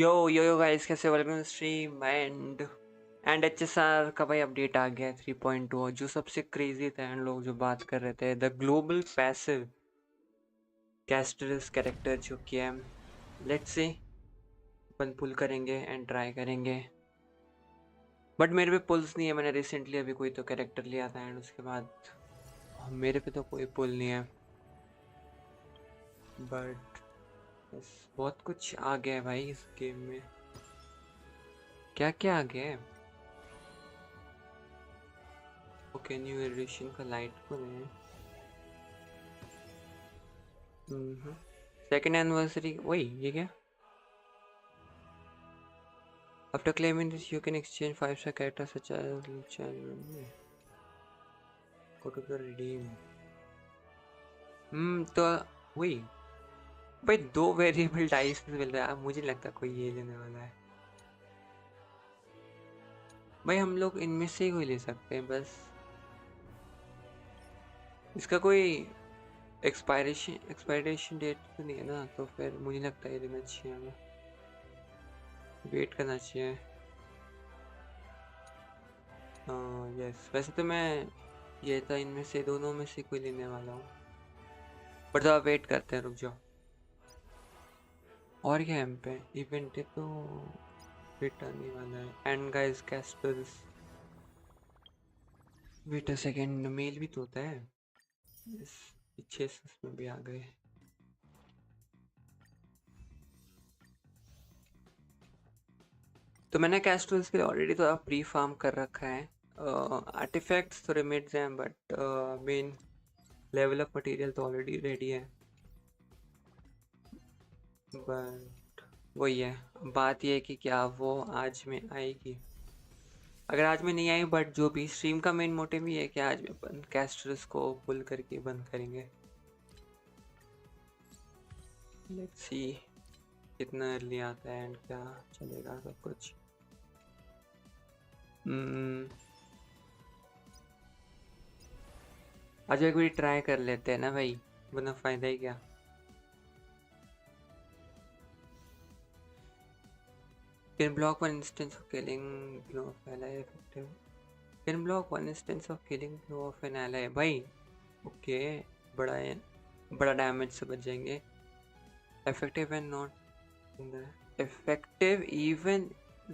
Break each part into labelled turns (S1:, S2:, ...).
S1: Yo guys, कैसे? Welcome stream and HSR का भाई अपडेट आ गया है 3.2। जो सबसे क्रेजी था एंड लोग जो बात कर रहे थे, the global passive casters character जो कि है, लेट्स से अपन पुल करेंगे एंड ट्राई करेंगे। बट मेरे पे पुल्स नहीं है। मैंने रिसेंटली अभी कोई तो कैरेक्टर लिया था एंड उसके बाद मेरे पे तो कोई पुल नहीं है। बट बस बहुत कुछ आ गया है भाई इस गेम में। क्या क्या आ गया है? ओके, न्यू एडिशन का लाइट को है। सेकेंड एनिवर्सरी, वही ये क्या? After claiming this you can exchange 5 star character such as go to the redeem. तो वही भाई, 2 वेरिएबल डाइस मिल रहा है। मुझे नहीं लगता कोई ये लेने वाला है भाई। हम लोग इनमें से ही कोई ले सकते हैं बस। इसका कोई एक्सपायरेशन डेट तो नहीं है ना, तो फिर मुझे लगता है ये लेना चाहिए। हमें वेट करना चाहिए। यस, वैसे तो मैं ये था इनमें से दोनों में से कोई लेने वाला हूँ, बट अब वेट करते हैं, रुक जाओ। और क्या एम पे इवेंट है तो वेट आने वाला है। And guys casters, wait a second, मेल भी तो होता है। इस पीछे उसमें भी आ गए। तो मैंने कैस्टर्स के लिए ऑलरेडी तो प्री फार्म कर रखा है। आर्टिफैक्ट्स तो रिमेड्स हैं, but main level up material तो ऑलरेडी रेडी है। बट वही है, बात ये है कि क्या वो आज में आएगी। अगर आज में नहीं आई, बट जो भी स्ट्रीम का मेन मोटिव ही है कि आज में अपन कैस्टर्स को पुल करके बंद करेंगे। लेट्स सी कितना अर्ली आता है एंड क्या चलेगा सब कुछ। आज एक बार ट्राई कर लेते हैं ना भाई, वरना फायदा ही क्या। Can block one instance of killing blow of ally effective. Can block one instance of killing blow of an ally. भाई ओके, बड़ा है, बड़ा डैमेज से बच जाएंगे। Effective when not in the effective even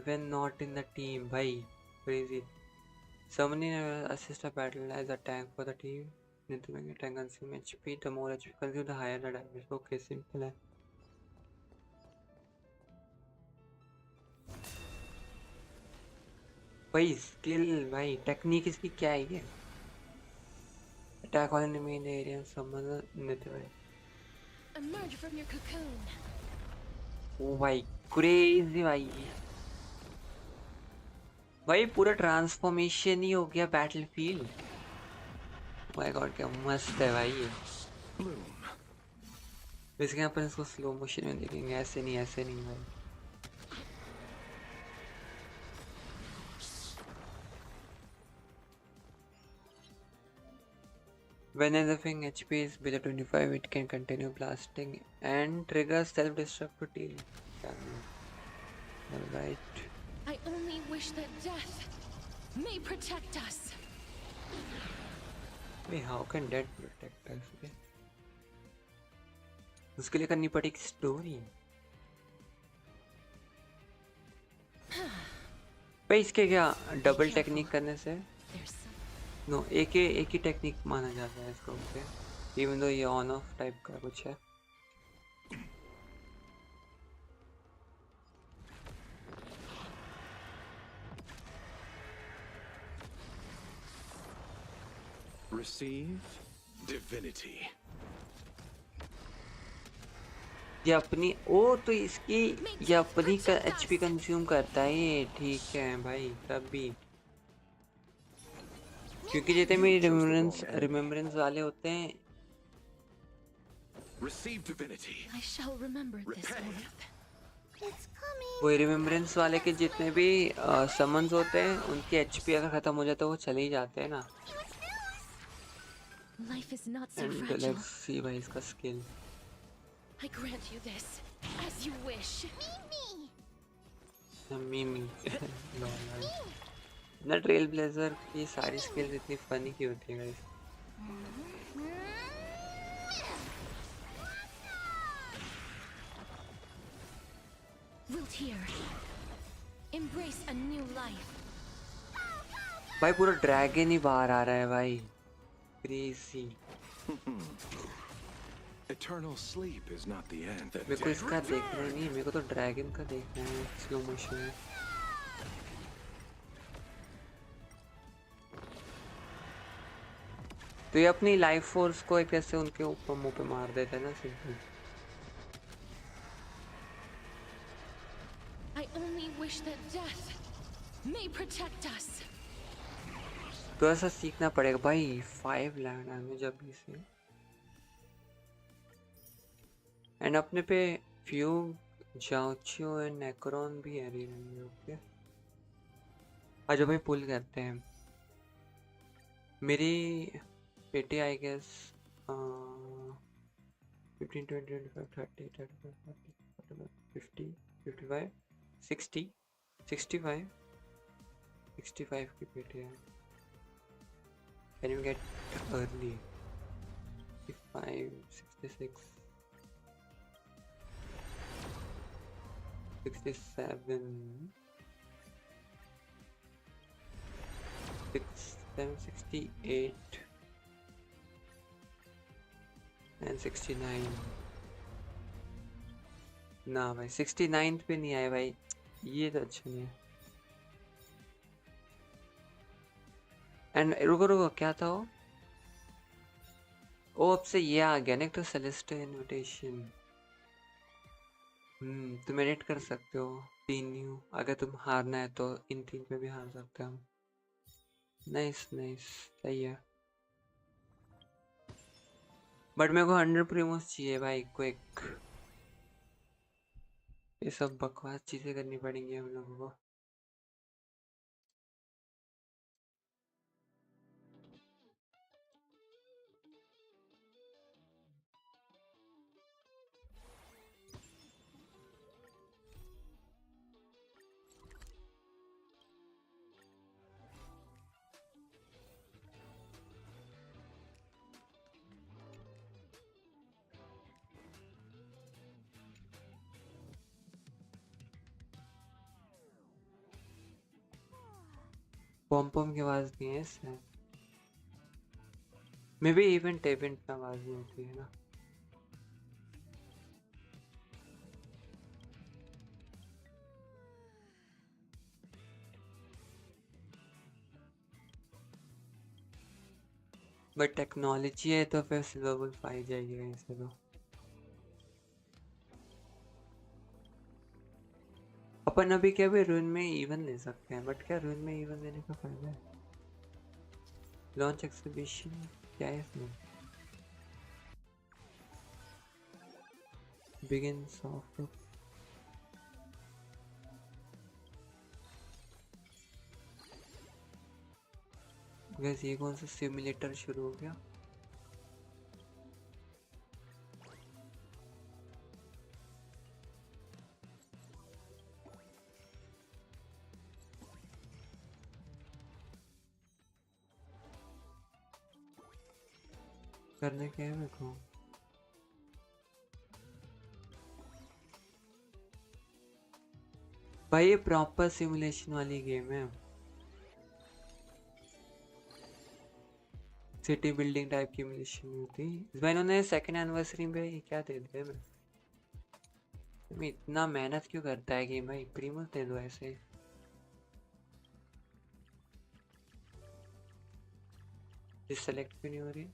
S1: when not in the team. भाई crazy. Summoning assist a battle as a tank for the team. Need to make a tank consume HP. The more HP consume, the higher the damage. Okay, simple है भाई। Skill भाई, technique इसकी क्या है ये? Attack all enemy in the area and summon the nether.
S2: Emerge from your cocoon.
S1: ओ भाई crazy भाई। भाई पूरा ट्रांसफॉर्मेशन ही हो गया बैटलफील्ड। माय गॉड क्या मस्त है भाई ये। वैसे यहाँ पर इसको स्लो मोशन में देखेंगे, ऐसे नहीं, ऐसे नहीं भाई। When anything HP is below 25, it can continue blasting and trigger self-destruct to deal damage. Alright.
S2: I only wish that death may protect us.
S1: Wait, how can death protect us? Okay. उसके लिए करनी पड़ेगी story. भाई इसके क्या double technique करने से? No, एक ही टेक्निक माना जाता है इसको। ओके, इवन दो ये ऑन ऑफ टाइप का कुछ है।
S3: Receive divinity.
S1: ये अपनी ओ तो इसकी ये अपनी का HP कंज्यूम करता है ये, ठीक है भाई तब भी। क्योंकि जितने भी रिमेम्बरेंस वाले होते हैं,
S3: Receive divinity.
S2: I shall remember this Hoyolab.
S1: वो रिमेम्बरेंस वाले के जितने भी समन्स होते हैं, उनकी HP अगर खत्म हो जाए तो वो चले ही जाते हैं ना।
S2: Life is not so
S1: and
S2: fragile.
S1: Let's see भाई इसका skill.
S2: I grant you this, as you wish.
S1: Mimi lol ना ट्रेल ब्लेजर की सारी स्किल्स इतनी फनी क्यों होती है guys?
S2: Wilt hear. Embrace a new life.
S1: भाई पूरा ड्रैगन ही बाहर आ रहा है भाई, crazy.
S3: Eternal sleep is not the end. The
S1: मेरे को
S3: dead
S1: इसका देखना ही
S3: return.
S1: नहीं, मेरे को तो ड्रैगन का देखना है स्लो मोशन में। तो ये अपनी लाइफ फोर्स को एक ऐसे उनके ऊपर मुंह पे मार देता है ना simple.
S2: I only wish that death may protect us.
S1: तो ऐसा सीखना पड़ेगा भाई। 5 लैंड डैमेज अभी से, एंड अपने पे फ्यूग, जाओचियो एंड नेक्रोन भी है रीजन में। ओके आज भाई पुल करते हैं। मेरी पेटी आई गेस 15 20 25 30 35 40 50 55 60 65 65 की पेटी है। Can you get early 65 66 67 68 and 69 ना भाई 69 पे नहीं आए भाई, ये तो अच्छा नहीं है। एंड रुको रुको क्या था वो? ओ अब से ये आ गया ना तो सेलेस्टियल इनविटेशन। तुम एडिट कर सकते हो 3 न्यू, अगर तुम हारना है तो इन 3 पे भी हार सकते हो हम। नाइस नाइस सही है। बट मेरे को 100 प्रीमोस चाहिए भाई क्विक। ये सब बकवास चीजें करनी पड़ेंगी हम लोगों को। पॉम पॉम की आवाज नहीं है इसमें, मे बी इवेंट इवेंट में आवाज नहीं होती है ना। बट टेक्नोलॉजी है तो फिर सिल्वर वुल्फ आ ही जाएगी कहीं से तो। अपन अभी क्या भी रूइन में इवन ले सकते हैं, बट क्या रूइन में इवन लेने का फायदा है? लॉन्च एक्सिबिशन क्या है इसमें? बिगिन सॉफ्ट वैसे ये कौन सा सिमुलेटर शुरू हो गया? करने क्या है मेरे को? भाई ये प्रॉपर सिमुलेशन वाली गेम है, सिटी बिल्डिंग टाइप की सिमुलेशन होती। इस बार इन्होंने सेकंड एनिवर्सरी पे ये क्या दे दिया? मैं इतना मेहनत क्यों करता है गेम भाई, प्रीमियम दे दो ऐसे। ये सेलेक्ट भी नहीं हो रही।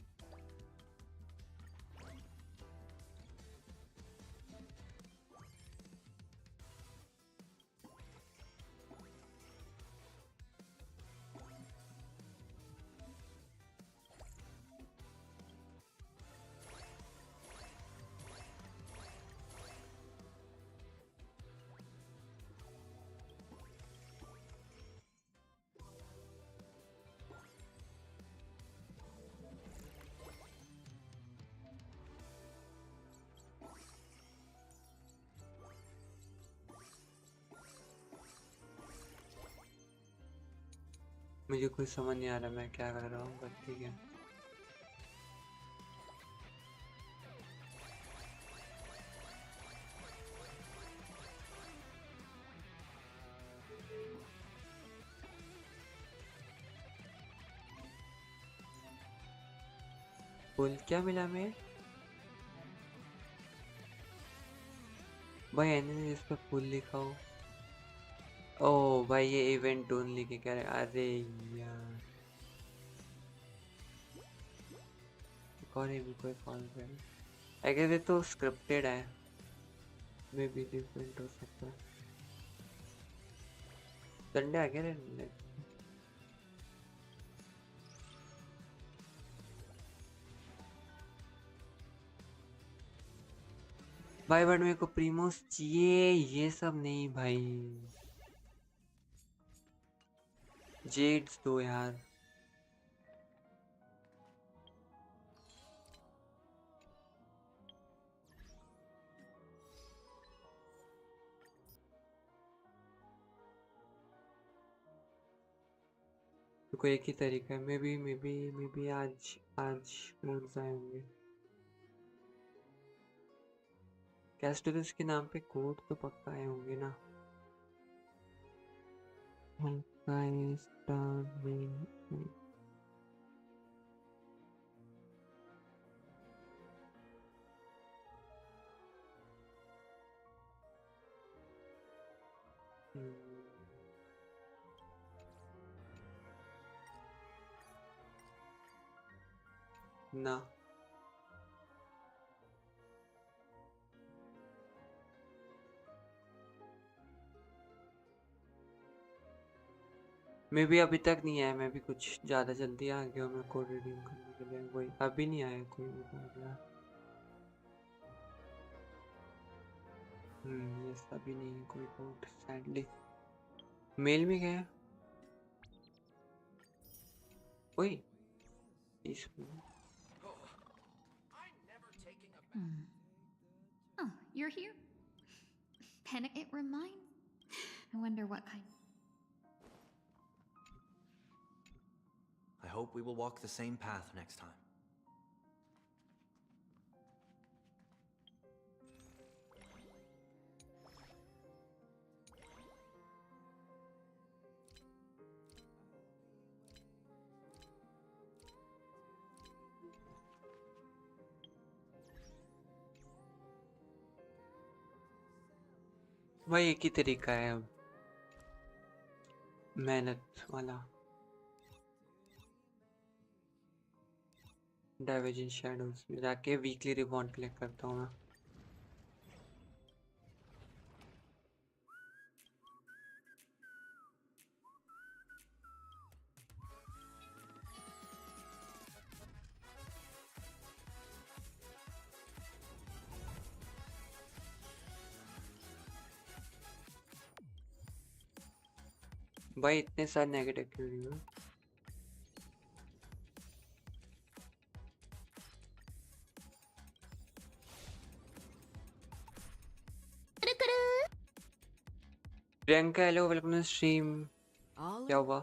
S1: मुझे कुछ समझ नहीं आ रहा मैं क्या कर रहा हूँ, बट ठीक है। फुल क्या मिला मैं भाई? एनिमी जिस पे फुल लिखा हो। ओ भाई ये इवेंट ओनली के कह रहे, अरे यार और ये भी कोई फॉल है। आई गेस ये तो स्क्रिप्टेड है, मे बी डिफरेंट हो सकता है। संडे आ गया रे। भाई बट मेरे को प्रीमोस चाहिए, ये सब नहीं भाई। जेड्स दो यार। तो कोई एक ही तरीका है, मे बी आज आज मूड्स आए होंगे। कैस्टोरस के नाम पे कोड तो पक्का आए होंगे ना। हल्का स्टार में। ना मैं भी अभी तक नहीं आया, मैं भी कुछ ज़्यादा जल्दी आ गया हूँ। मैं कोड रिडीम करने के लिए वही अभी नहीं आया कोई मुझे। यस अभी नहीं है कोई कोड सैडली। मेल में गया ओए इसमें।
S2: Hmm. Oh, you're here? Panic, it reminds. I wonder what kind.
S4: I hope we will walk the same path next time.
S1: भाई एक ही तरीका है अब, मेहनत वाला। डाइवर्जेंट शैडोज में जाके वीकली रिवॉर्ड कलेक्ट करता हूँ मैं। भाई इतने सारे नेगेटिव क्यों नहीं हुए? Priyanka hello, welcome to stream. क्या हुआ?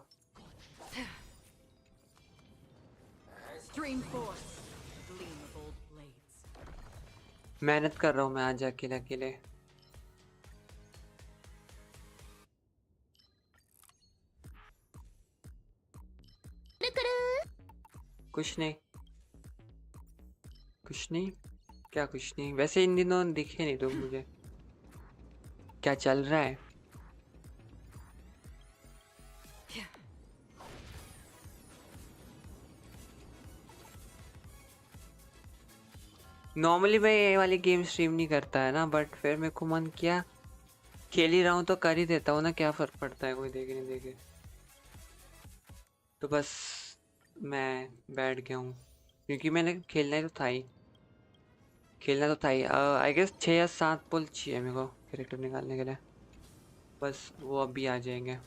S5: Stream force, gleam of old blades.
S1: मेहनत कर रहा हूँ मैं आज अकेले अकेले। कुछ नहीं कुछ नहीं, क्या कुछ नहीं। वैसे इन दिनों दिखे नहीं तुम मुझे, क्या चल रहा है? नॉर्मली मैं ये वाली गेम स्ट्रीम नहीं करता है ना, बट फिर मेरे को मन किया खेल ही रहा हूँ तो कर ही देता हूँ ना, क्या फर्क पड़ता है कोई देखे नहीं देखे। तो बस मैं बैठ गया हूँ क्योंकि मैंने खेलना तो था ही, खेलना तो था ही। आई गेस 6 या 7 पुल चाहिए मेरे को कैरेक्टर निकालने के लिए, बस वो अभी आ जाएंगे।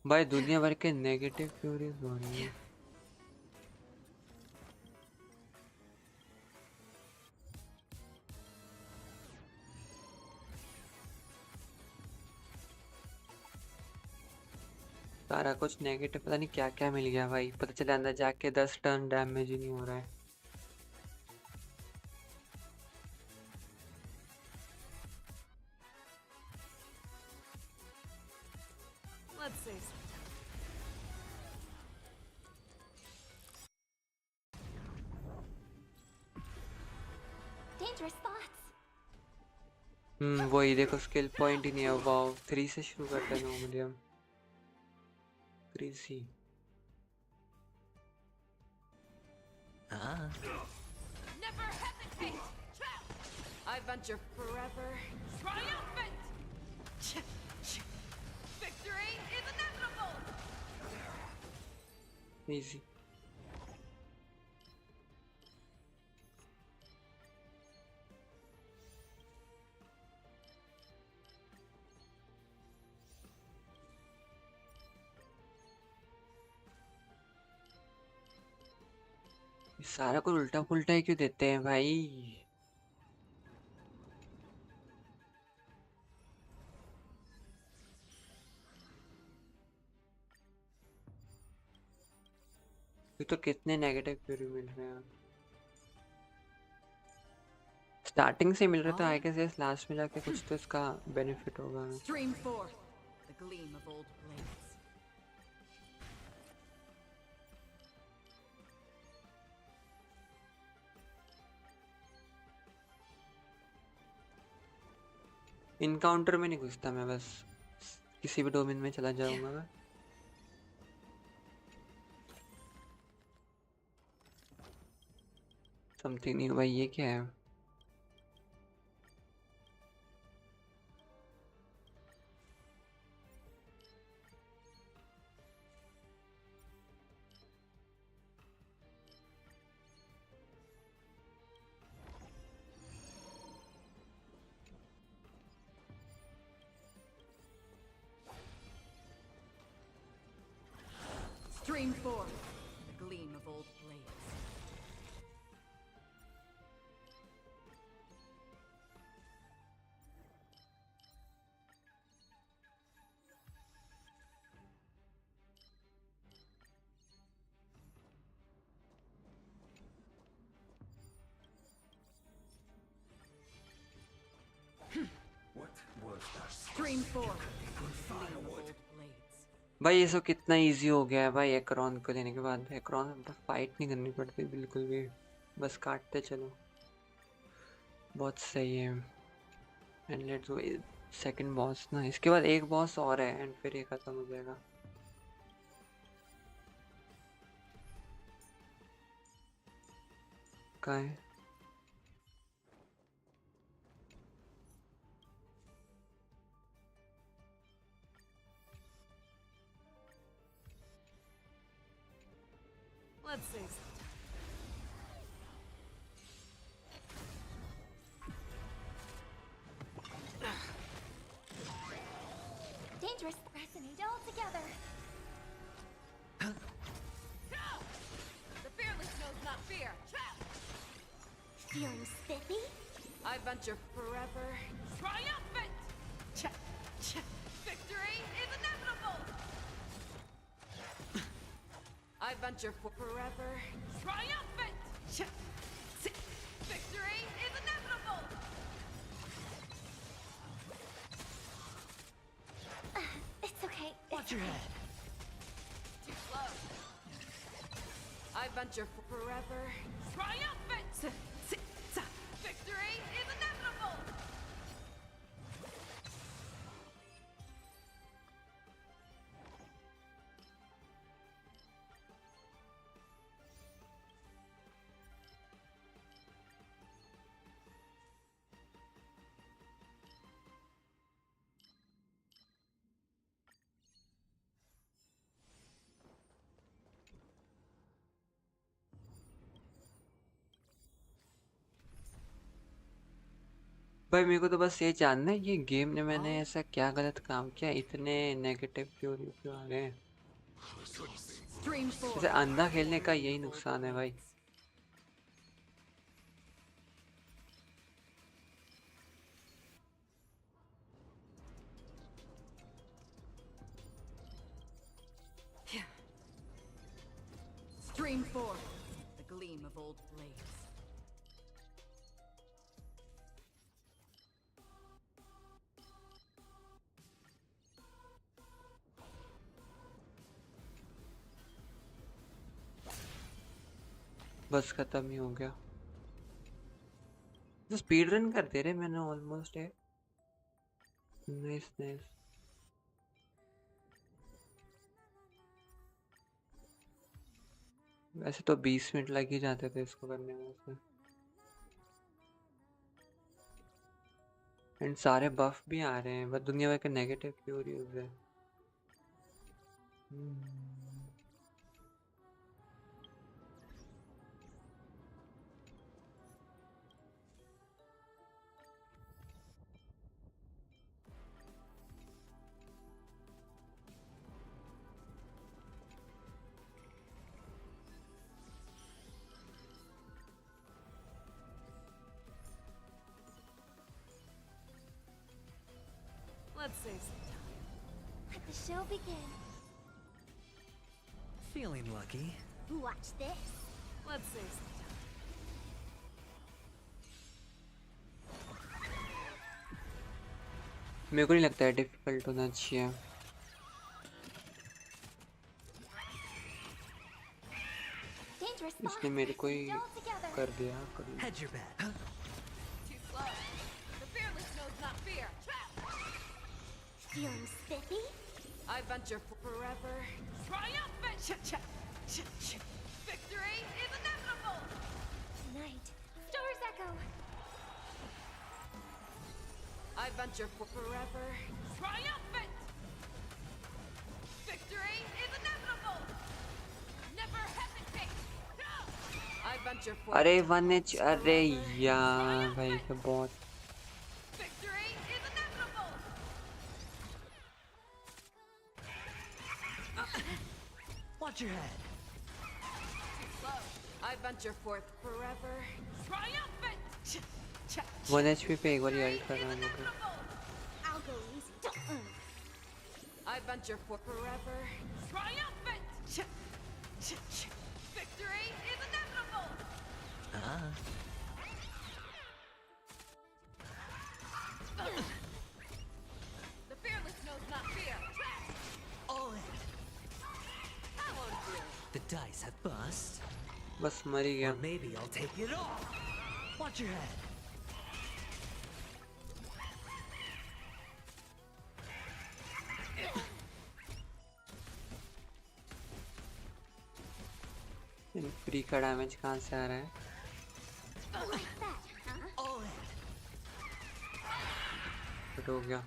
S1: भाई दुनिया भर के नेगेटिव क्यूरीज हो रही है। सारा कुछ नेगेटिव, पता नहीं क्या क्या मिल गया भाई। पता चला अंदर जाके 10 टर्न डैमेज ही नहीं हो रहा है।
S5: Let's say so.
S2: Dangerous thoughts.
S1: वही देखो, स्किल पॉइंट ही नहीं है। वाओ, 3 से शुरू करते हैं नॉर्मली हम। Crazy.
S5: Never hesitate! I venture forever triumphant! Victory is inevitable!
S1: Easy. सारा कुछ उल्टा पुल्टा ही क्यों देते हैं भाई? ये तो कितने नेगेटिव क्यूरी मिल रहे हैं। स्टार्टिंग से मिल रहे तो आई गेस लास्ट में जाके कुछ तो इसका बेनिफिट होगा।
S5: Stream forth the gleam of old blades.
S1: Encounter में नहीं घुसता मैं, बस किसी भी डोमेन में चला जाऊंगा मैं। समथिंग नहीं भाई, ये क्या है?
S5: Stream forth the gleam of old blades.
S3: What was that?
S5: Stream forth the gleam of old blades.
S1: भाई ये सब कितना इजी हो गया है भाई एक्रोन को लेने के बाद। एक्रोन फाइट नहीं करनी पड़ती बिल्कुल भी, बस काटते चलो। बहुत सही है। And let's go second boss ना, इसके बाद एक बॉस और है एंड फिर ये खत्म हो जाएगा। कहाँ है?
S5: Let's say so.
S2: Dangerous. Resonate all together.
S5: The fearless knows not fear.
S2: Feeling spiffy?
S5: I venture forever triumphant! Victory is inevitable! I venture forever triumphant! Victory is inevitable!
S2: It's okay.
S5: Watch your head. Too slow. I venture forever triumphant! Victory is inevitable!
S1: भाई मेरे को तो बस ये जानना है, ये game ने मैंने ऐसा क्या गलत काम किया, इतने नेगेटिव क्यों क्यों आ गए?
S5: Stream forth.
S1: जैसे अंधा खेलने का यही नुकसान है भाई।
S5: Stream 4. The gleam of old blades.
S1: बस खत्म ही हो गया। तो स्पीड रन कर दे रहे मैंने ऑलमोस्ट है। Nice nice. वैसे तो 20 मिनट लग ही जाते थे इसको करने में उसमें। एंड सारे बफ भी आ रहे हैं, बस दुनिया भर के नेगेटिव क्योर यूज है।
S5: Let's save some time.
S6: Let the show begin.
S7: Feeling lucky.
S6: Watch this.
S5: Let's save some time.
S1: मेरे को नहीं लगता है डिफिकल्ट होना चाहिए।
S6: Dangerous
S1: इसने
S6: spot.
S1: मेरे को ही
S6: Still together.
S1: कर दिया कर दिया।
S7: Hedge your bet.
S5: Too slow. The fearless knows not fear.
S6: Feeling spiffy?
S5: I venture forever. Triumphant! Victory is inevitable!
S6: Tonight. Stars echo.
S5: I venture forever. Triumphant! Victory is inevitable! Never hesitate! I venture forever.
S1: अरे 1H, अरे यार भाई तो बहुत।
S5: Victory is inevitable!
S7: Watch your head.
S5: Too slow. I venture forth forever. Triumphant!
S1: 1 HP पे एक बार alt करना होगा।
S6: I'll go easy. Don't.
S5: I venture for forever. Triumphant! Victory is inevitable! The fearless knows not fear.
S7: All in.
S5: Hallowed fear.
S7: The dice have bust.
S1: बस मर ही गया।
S7: Or maybe I'll take it all. Watch your head.
S1: Free का damage कहाँ से आ रहा है?
S6: Like that, huh?
S7: All in.
S1: But हो गया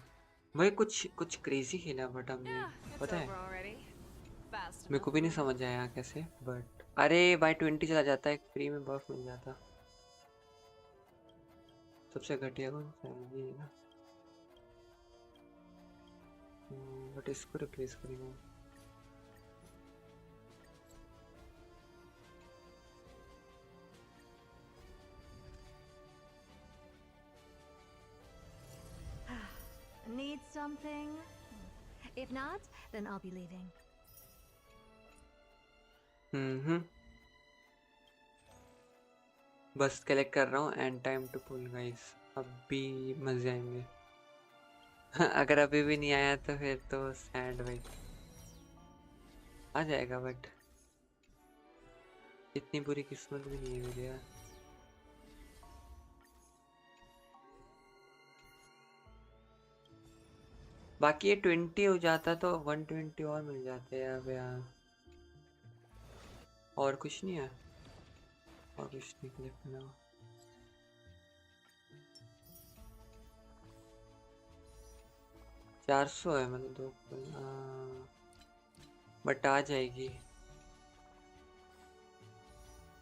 S1: भाई। कुछ क्रेजी खेला बट हमने,
S5: Yeah, it's
S1: पता
S5: over
S1: है
S5: already. Fast
S1: मेरे को भी नहीं समझ आया कैसे। बट अरे बाय 20 चला जाता है, फ्री में बफ मिल जाता। सबसे घटिया कौन सा है? ये ना, बट इसको रिप्लेस करेंगे।
S8: Need something? If not, then I'll be leaving.
S1: बस कलेक्ट कर रहा हूँ and time to pull guys. अभी मजे आएंगे। अगर अभी भी नहीं आया तो फिर तो सैड भाई। आ जाएगा बट इतनी बुरी किस्मत भी नहीं है मेरी यार। बाकी ये 20 हो जाता तो 120 और मिल जाते हैं अब यार। और कुछ नहीं है, और कुछ नहीं क्लिक ना। चार 400 है मतलब दो, बट आ जाएगी,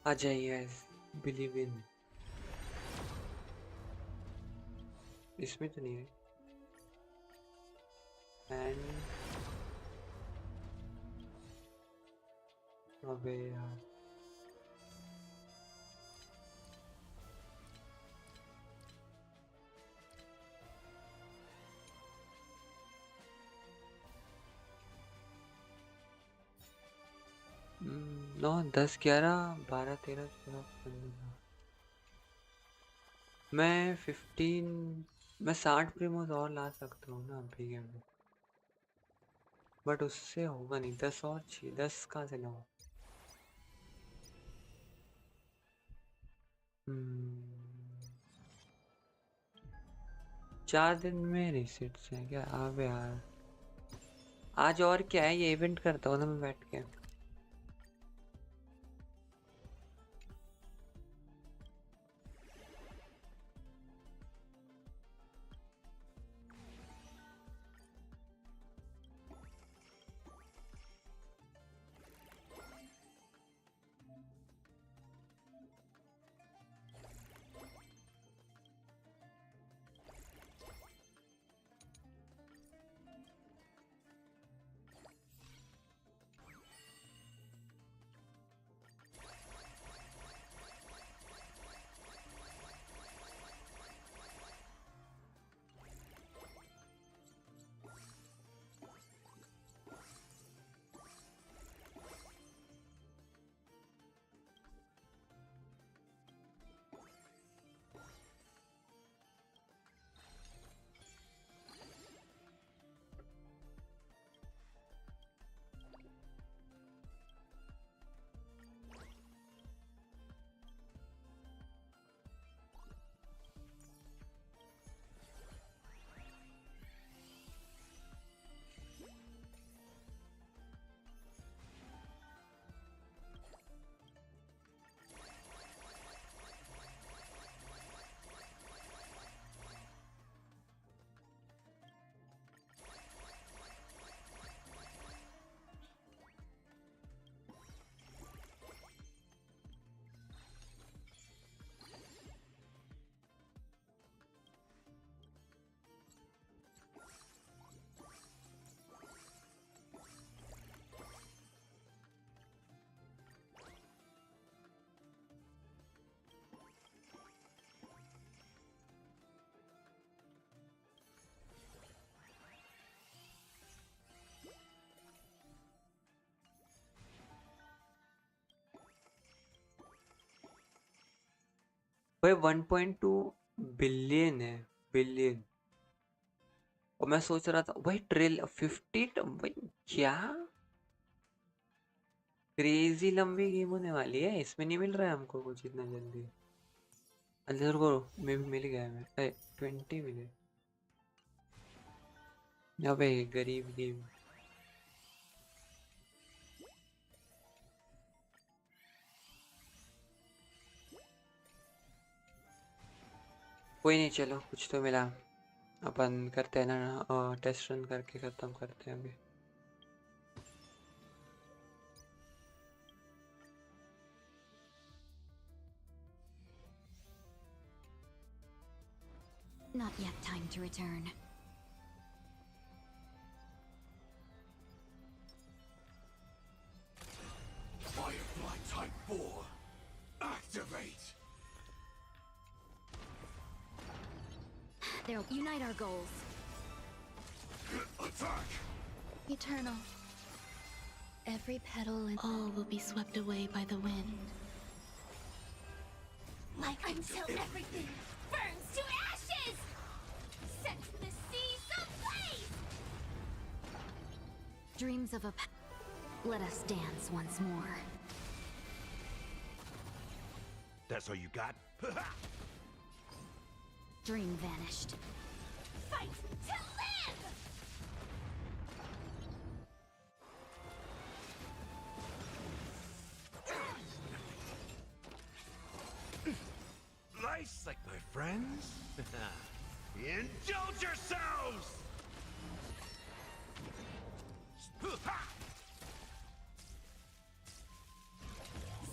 S1: आ जाइए। Believe in. इसमें तो नहीं है। एंड अबे यार 9 10 11 12 13 14 15। मैं 60 प्रीमोस और ला सकता हूँ ना अभी गेम में, बट उससे होगा नहीं। 10 और चाहिए, 10 कहाँ से लाऊं? 4 दिन में रिसेट्स हैं क्या? अब यार आज और क्या है, ये इवेंट करता हूँ ना मैं बैठ के। भाई 1.2 बिलियन है, बिलियन। और मैं सोच रहा था भाई ट्रिल 50 भाई क्या क्रेजी लंबी गेम होने वाली है, इसमें नहीं मिल रहा है हमको कुछ इतना जल्दी। अंदर को मैं भी मिल गया, मैं 20 मिले। अबे गरीब गेम। कोई नहीं, चलो कुछ तो मिला। अपन करते हैं ना, टेस्ट रन करके खत्म करते हैं अभी।
S2: Not yet time to return.
S3: Firefly Type 4. Activate.
S2: They'll unite our goals.
S3: Attack.
S9: Eternal. Every petal and all will be swept away by the wind.
S6: Like until everything burns to ashes! Set the seas ablaze!
S2: Dreams of a let us dance once more.
S3: That's all you got?
S2: Dream vanished.
S6: Fight to live!
S3: Nice, like my friends. Indulge yourselves!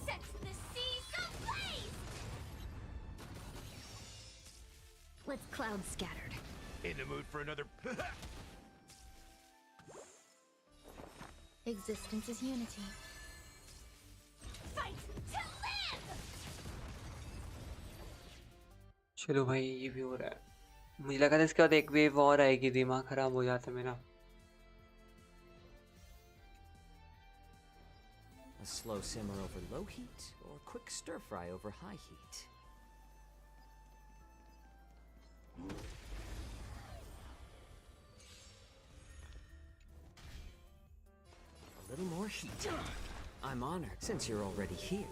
S6: Set the seas ablaze!
S2: Let's cloud scattered.
S3: In the mood for another.
S9: Existence is unity.
S6: Fight to live!
S1: चलो भाई ये भी हो रहा है। मुझे लगा था इसके बाद एक वेव और आएगी, दिमाग खराब हो जाता मेरा।
S4: A
S10: slow simmer over low heat or quick stir fry over high heat? A little more heat. I'm honored. Since you're already here,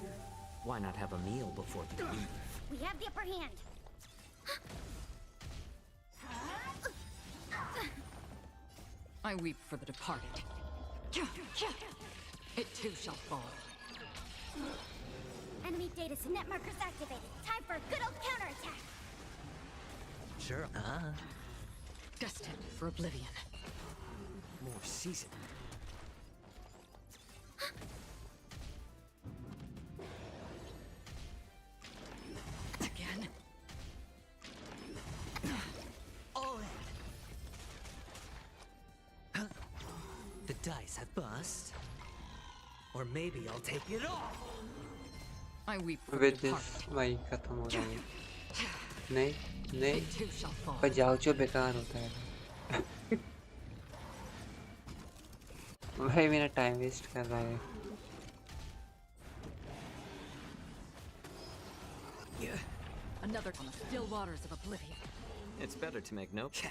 S10: why not have a meal before you leave?
S6: We have the upper hand.
S5: I weep for the departed. It too shall fall.
S6: Enemy data net markers activated. Time for a good old counterattack.
S7: Sure.
S5: Destined for oblivion.
S10: More seasoned.
S5: Again.
S7: All in. The dice have bust. Or maybe I'll take it all.
S5: I weep for the
S1: With
S5: departed.
S1: this भाई खत्म हो रहा है. नहीं नहीं
S5: It too shall fall.
S1: पर जाओ जो बेकार होता है. भाई मेरा टाइम वेस्ट कर रहा है.
S5: Another on the still waters of oblivion.
S10: It's better to make note.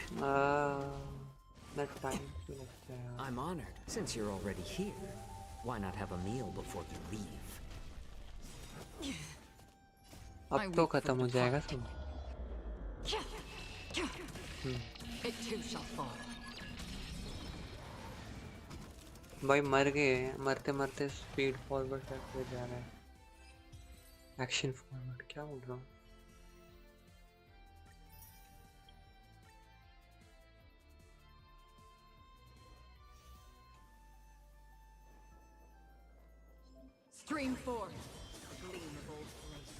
S1: That time क्यों लगता है यार?
S10: I'm honored. Since you're already here, why not have a meal before you leave?
S1: अब तो खत्म हो जाएगा सब.
S5: It too shall fall.
S1: भाई मर गए. मरते मरते स्पीड फॉरवर्ड करते जा रहा है. एक्शन फॉरवर्ड क्या बोल रहा हूँ.
S5: Stream forth. Gleam of old place.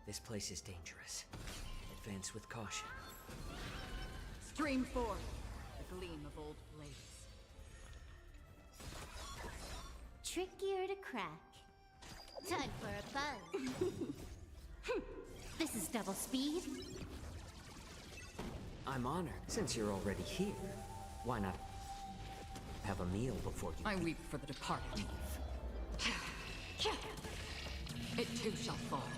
S10: This place is dangerous. Advance with caution.
S5: Stream forth. The gleam of old blaze.
S6: Trickier to crack. Time for a buzz. This is double speed.
S10: I'm honored. Since you're already here, why not have a meal before you
S5: I weep for the departed.
S10: leave?
S5: It too shall fall.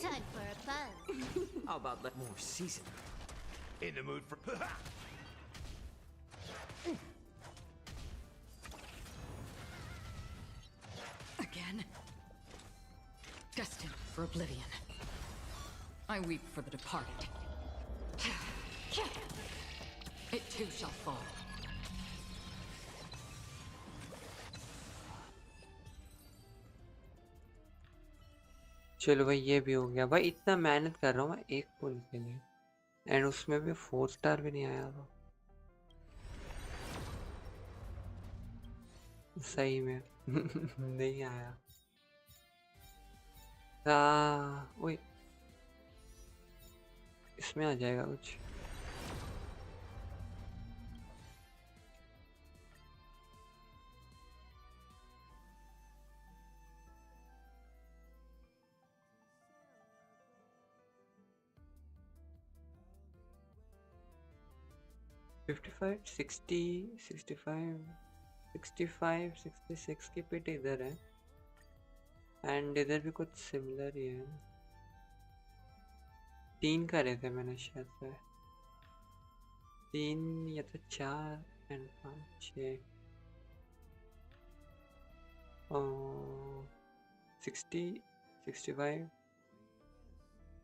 S6: Time for a buzz.
S10: How about that more seasoned?
S3: In the mood for.
S5: Again. Destined for oblivion. I weep for the departed. It too shall fall.
S1: चलो भाई ये भी हो गया. भाई इतना मेहनत कर रहा हूँ मैं एक पुल के लिए एंड उसमें भी 4 स्टार भी नहीं आया. तो सही में नहीं आया. ओए इसमें आ जाएगा कुछ. $55, $60, $65, $65, $66 की पिट इधर है एंड इधर भी कुछ सिमिलर ही है. 3 करे थे मैंने शायद से. 3 या तो 4 एंड 5 6 60 65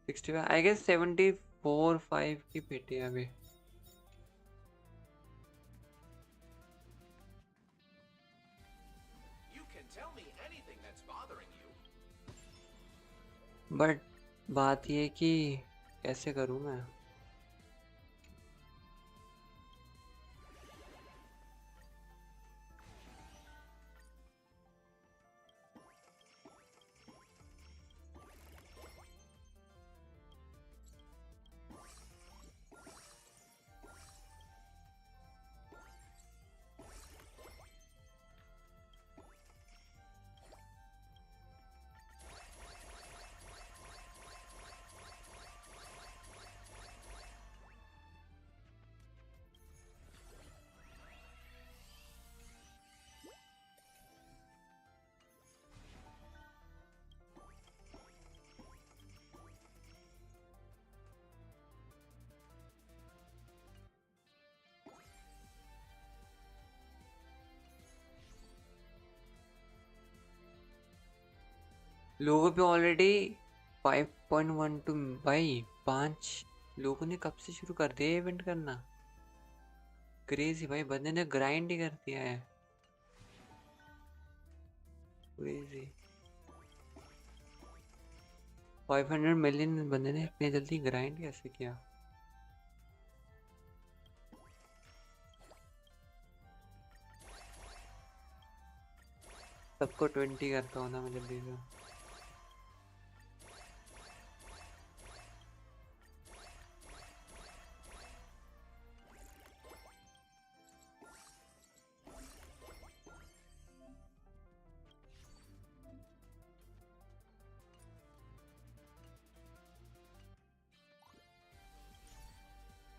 S1: 65 आई गेस 74 5 की पिट है अभी. बट बात ये कि कैसे करूं मैं. लोगों पे ऑलरेडी 5.12 भाई 5 लोगों ने कब से शुरू कर दिया इवेंट करना। क्रेजी भाई, बंदे ने ग्राइंड ही कर दिया है। क्रेजी 500 मिलियन बंदे ने इतनी जल्दी ग्राइंड कैसे किया। सबको 20 करता हूँ ना मैं जल्दी से।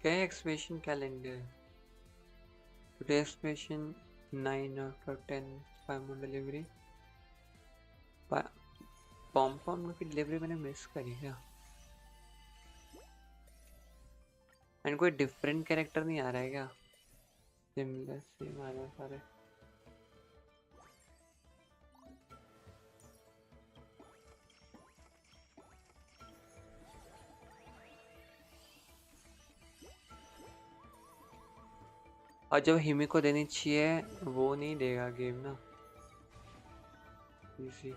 S1: क्या है expression calendar? Today expression 9 out of 10 spam on delivery. पॉम पॉम की डिलीवरी मैंने मिस करी क्या? एंड कोई डिफरेंट कैरेक्टर नहीं आ रहा है क्या? सिमिलर सेम आ रहा है सारे। और जब हिमी को देनी चाहिए वो नहीं देगा गेम ना। इसी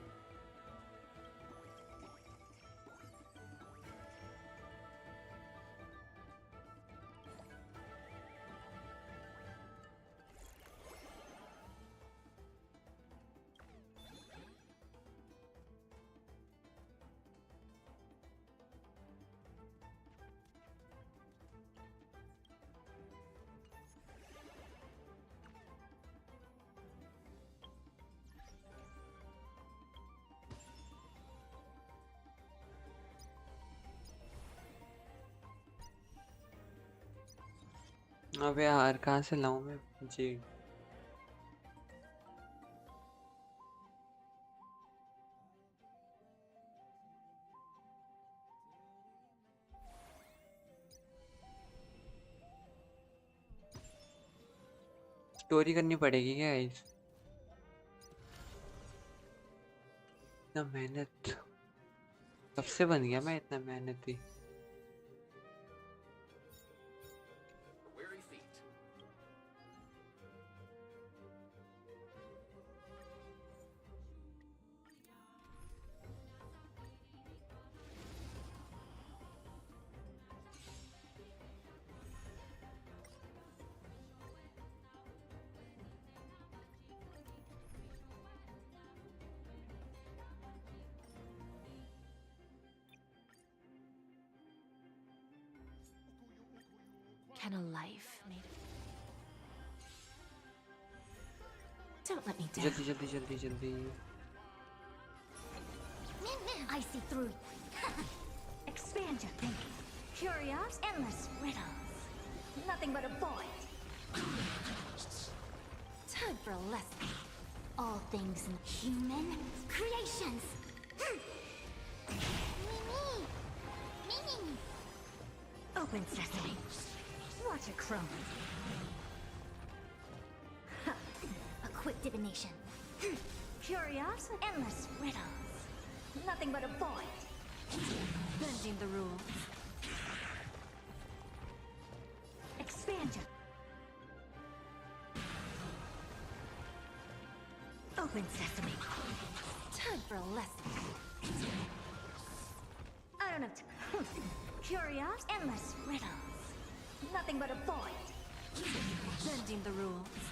S1: अबे यार कहाँ से लाऊं मैं जी। स्टोरी करनी पड़ेगी क्या इस? इतना मेहनत कब से बन गया मैं इतना मेहनती।
S3: Weary feet.
S9: Can a life made of... Don't let me down.
S1: जल्दी जल्दी जल्दी जल्दी।
S6: I see through.
S8: Expand your thinking. Curious, endless riddles. Nothing but a void.
S6: Time for a lesson. All things in human creations. Me.
S8: Open sesame. Watch it crumble.
S6: A quick divination.
S8: Curious, endless riddles. Nothing but a void.
S5: Bending the rules.
S8: Expansion. Open sesame.
S6: Time for a lesson.
S8: I don't have to. Curious, endless riddles. Nothing but a void.
S5: Bending the rules.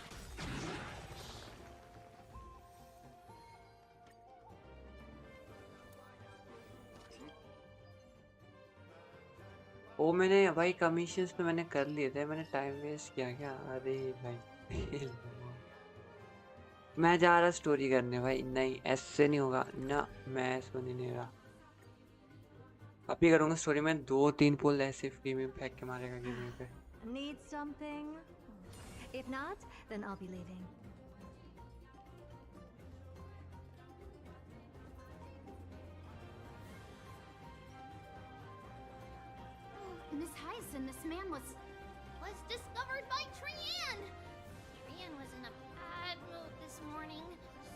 S1: वो मैंने भाई commissions तो मैंने कर लिए थे, मैंने time waste किया क्या? अरे भाई मैं जा रहा स्टोरी करने भाई। नहीं ऐसे नहीं होगा ना, मैं सुन नहीं रहा। अभी करूँगा स्टोरी में 2-3 पुल ऐसे फ्री में फेंक के मारेगा गेम पे।
S8: Need something? If not, then I'll be leaving.
S6: Miss Hyson, this man was discovered by Trianne. Trianne was in a bad mood this morning,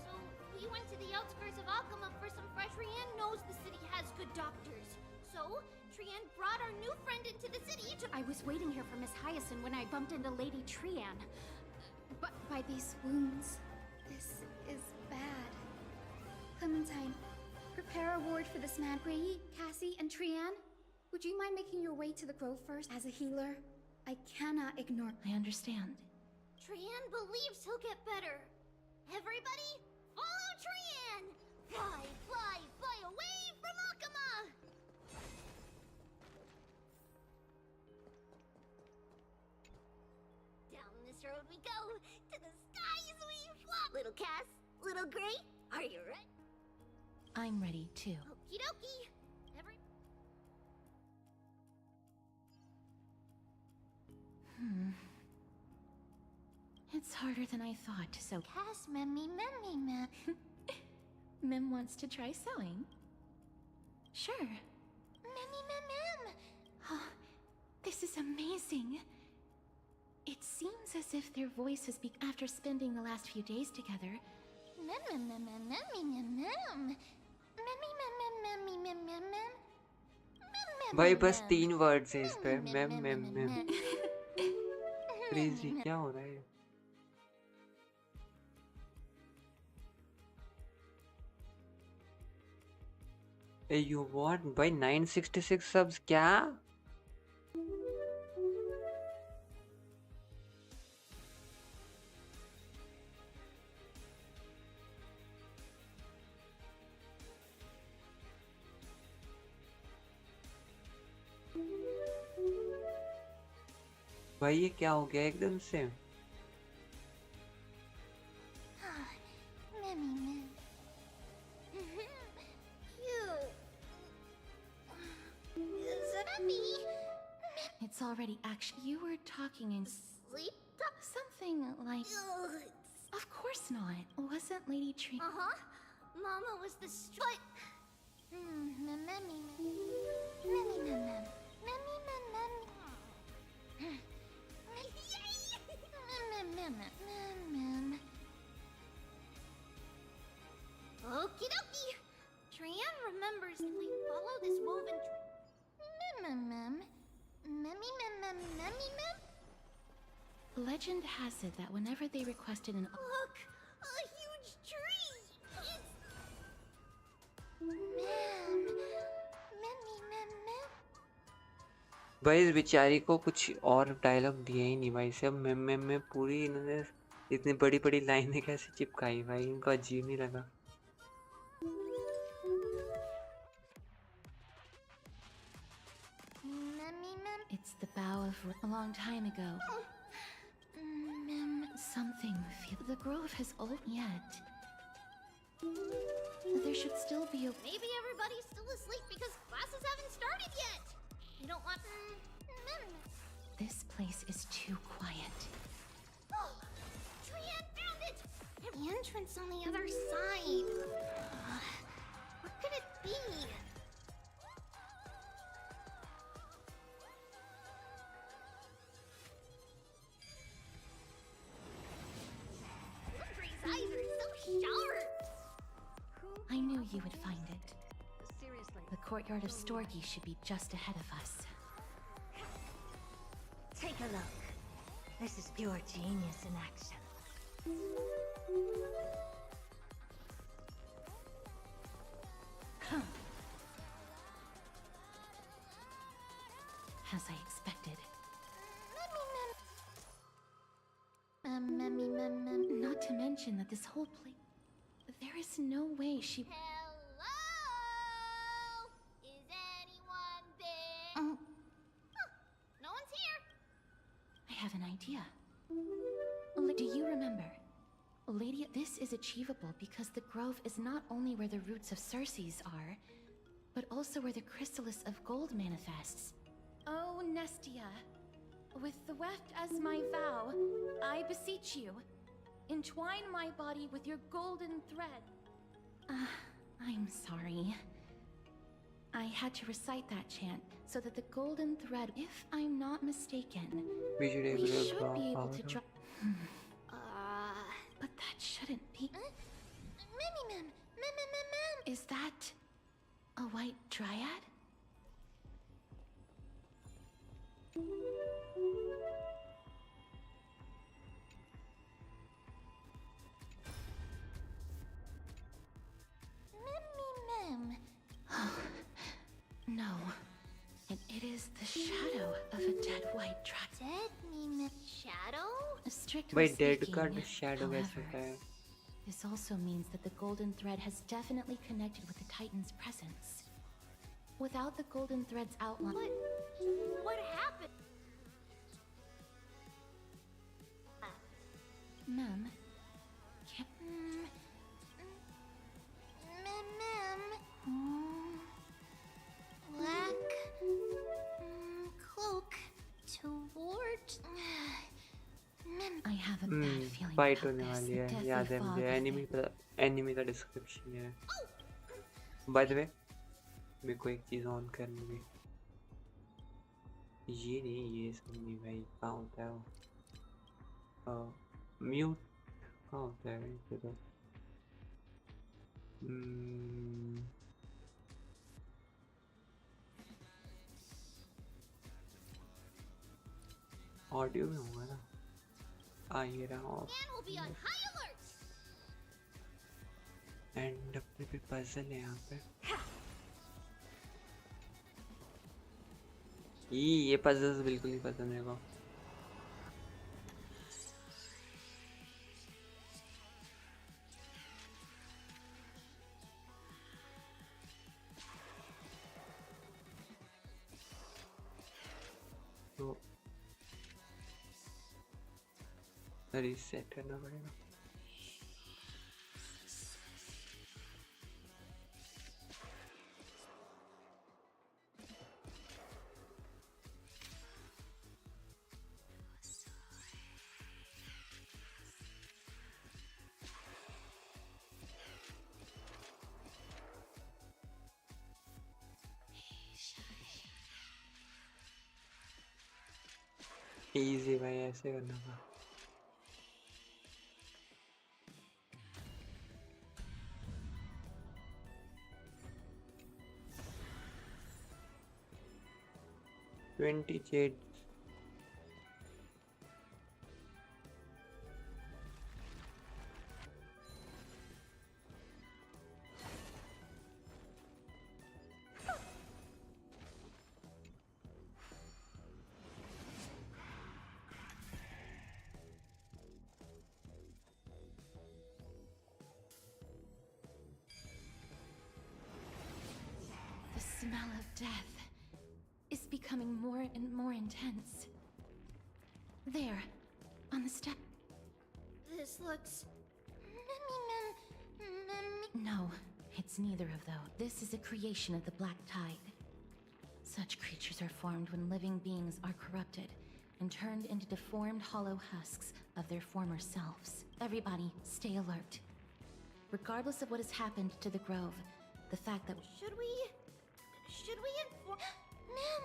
S6: so we went to the outskirts of Akama for some fresh. Trian knows the city has good doctors. So, Trian brought our new friend into the city to—
S8: I was waiting here for Miss Hyacinth when I bumped into Lady Trian. But
S2: By these wounds, this is bad. Clementine, prepare a ward for this man. Rei, Cassie, and Trian, would you mind making your way to the grove first? As a healer, I cannot ignore—
S9: I understand.
S6: Trian believes he'll get better. Everybody, follow Trian! Fly, fly, fly away from Akama! Down this road we go, to the skies we fly! Little Cass, little Gray, are you ready?
S9: I'm ready too.
S6: Okie dokie.
S9: It's harder than I thought, so
S6: Cass, memmy, mem.
S9: Mem wants to try sewing. Sure.
S6: Memmy, mem.
S9: Oh, this is amazing. It seems as if their voices after spending the last few days together.
S1: भाई बस 3 words हैं इस पे ma'am crazy क्या हो रहा है ए you what भाई 966 सब्स क्या भाई ये क्या हो गया एकदम से
S9: It's already you were talking in
S6: Sleep?
S9: something like Of course not. Wasn't Lady Tree
S6: Mama was the Okie dokie! Trian remembers if we follow this woven
S9: Legend has it that whenever they requested an
S6: Look! A huge tree! It's...
S1: भाई इस बेचारी को कुछ और dialogue दिए ही नहीं भाई सब में पूरी इन्होंने इतनी बड़ी बड़ी लाइनें कैसे चिपकाई भाई इनको अजीब नहीं लगा
S9: It's the bow of a long time ago. Something. The grove has old yet. There should still be a.
S6: Maybe everybody's still asleep because classes haven't started yet. You don't want.
S9: This place is too quiet.
S6: Oh, Trian found it. The entrance on the other side. What could it be? Eyes are so sharp!
S9: I knew you would find it.
S5: Seriously.
S9: The courtyard of Storgi should be just ahead of us.
S8: take a look. This is pure genius in action.
S9: As I expected. Not to mention that this whole place... There is no way she...
S6: Hello? Is anyone there? No one's here.
S9: I have an idea. Do you remember? Lady, this is achievable because the grove is not only where the roots of Circes are, but also where the chrysalis of gold manifests. Oh, Nestia, with the weft as my vow, I beseech you, entwine my body with your golden thread. I'm sorry. I had to recite that chant so that the golden thread, if I'm not mistaken, we should be able to drop. But that shouldn't be. Is that a white dryad? Oh, no. It is the shadow of a dead white dragon.
S6: Dead mean shadow?
S9: Strictly
S1: भाई dead
S9: speaking,
S1: का shadow कैसे
S9: however,
S1: होता है?
S9: this also means that the golden thread has definitely connected with the Titan's presence. Without the golden thread's outline...
S6: What happened?
S9: Ma'am, can...
S6: Black cloak toward
S9: I have a bad feeling
S1: fight
S9: about
S1: होने
S9: this.
S1: वाली है,
S9: The
S1: याद
S9: deathly
S1: है
S9: fog
S1: मुझे.
S9: of
S1: enemy का description है. By the way मेरे को एक चीज ऑन करनी है. ये नहीं, ये सब नहीं भाई. कहाँ होता है वो? म्यूट कहाँ होता है इसे तो? ऑडियो में होगा ना. ये रहा of.
S6: Man will be on high alert.
S1: And अपने पे पजल है यहाँ पे. ये पजल्स बिल्कुल नहीं पसंद मेरे को. तो रीसेट करना पड़ेगा. इजी भाई, ऐसे करना था. Twenty चेड.
S9: The smell of death is becoming more and more intense. There, on the step.
S6: This looks.
S9: No, it's neither of those. This is a creation of the Black Tide. Such creatures are formed when living beings are corrupted and turned into deformed hollow husks of their former selves. Everybody, stay alert. Regardless of what has happened to the Grove, the fact that...
S6: Should we inform? Ma'am.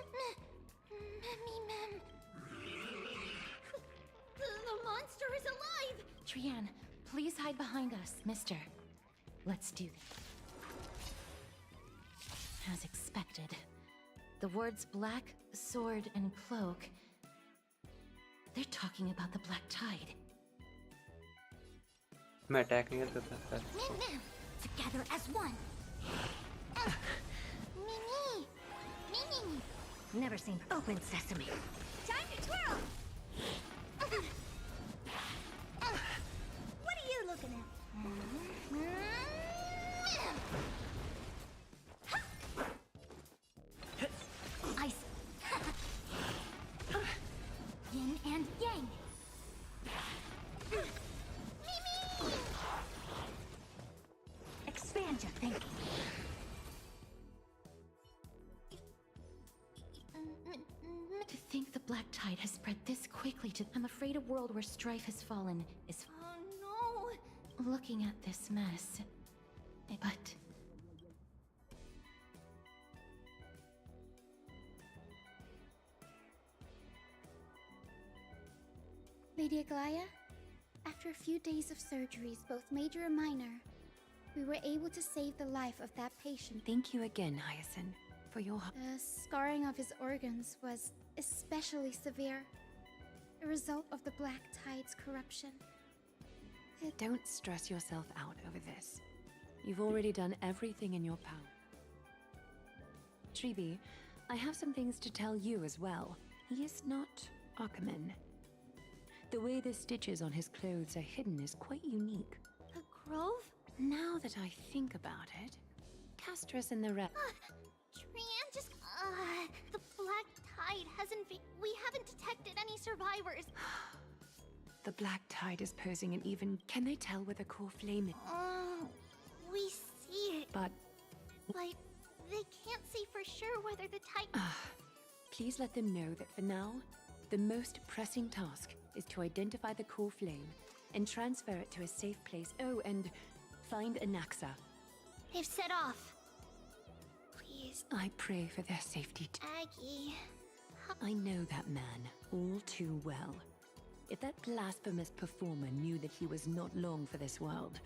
S6: The monster is alive.
S9: Trian, please hide behind us, mister. Let's do this. As expected, the words black, sword, and cloak... They're talking about the Black Tide.
S1: मैं attack नहीं कर सकता.
S6: Ma'am, together as one. Mimi.
S8: Never seen open sesame.
S6: Time to twirl. What are you looking at?
S8: Ice.
S6: Yin and yang.
S8: Expand your thinking.
S9: To think the Black Tide has spread this quickly to... I'm afraid a world where strife has fallen is...
S6: Oh no.
S9: Looking at this mess... But...
S2: Lady Aglaya, after a few days of surgeries, both major and minor, We were able to save the life of that patient.
S9: Thank you again, Hyacinth, for your help.
S2: The scarring of his organs was especially severe, a result of the Black Tide's corruption.
S9: Don't stress yourself out over this. You've already done everything in your power. Tribi, I have some things to tell you as well. He is not Ackerman. The way the stitches on his clothes are hidden is quite unique.
S6: The Grove?
S9: Now that I think about it, Castrus and the rest.
S6: Trian just. The Black Tide hasn't. We haven't detected any survivors.
S9: The Black Tide is posing an even. Can they tell where the core flame is?
S6: We see it.
S9: But
S6: They can't say for sure whether the Titan.
S9: please let them know that for now, the most pressing task is to identify the core flame and transfer it to a safe place. Oh, and find Anaxa.
S6: They've set off. Please,
S9: I pray for their safety.
S6: Aggie.
S9: I know that man all too well. If that blasphemous performer knew that he was not long for this world,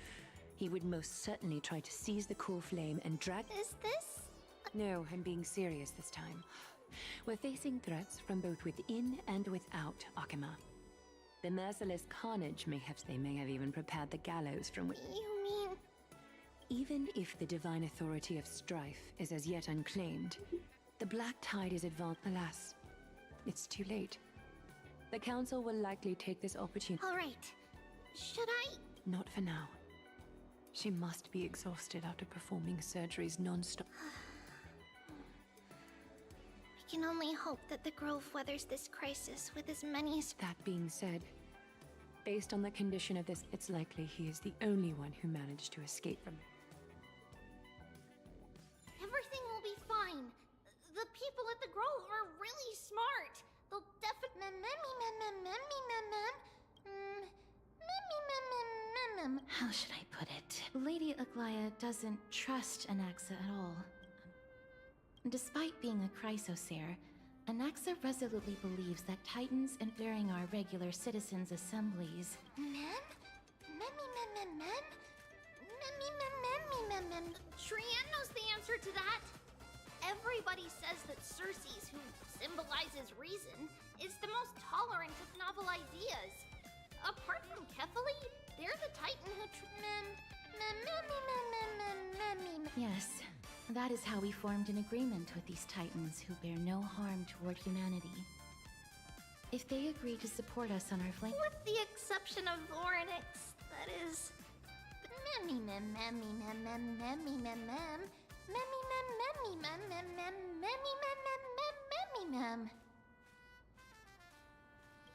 S9: he would most certainly try to seize the core flame and drag.
S6: Is this?
S9: No, I'm being serious this time. We're facing threats from both within and without Akima. The merciless carnage they may have even prepared the gallows from which.
S6: You mean?
S9: Even if the divine authority of strife is as yet unclaimed, the Black Tide is advanced. Alas, it's too late. The Council will likely take this opportunity.
S6: All right. Should I?
S9: Not for now. She must be exhausted after performing surgeries non-stop.
S6: We can only hope that the Grove weathers this crisis with as many as.
S9: That being said, based on the condition of this, it's likely he is the only one who managed to escape from it.
S6: Everything will be fine. The people at the Grove are really smart. They'll definitely.
S9: How should I put it? Lady Aglaya doesn't trust Anaxa at all. Despite being a chrysosere, Anaxa resolutely believes that Titans entering our regular citizens' assemblies.
S6: Trian knows the answer to that. Everybody says that Circes, who symbolizes reason, is the most tolerant of novel ideas. Apart from Kefali, they're the Titan who
S9: Yes, that is how we formed an agreement with these Titans who bear no harm toward humanity. If they agree to support us on our flame.
S6: With the exception of Voronix, that is.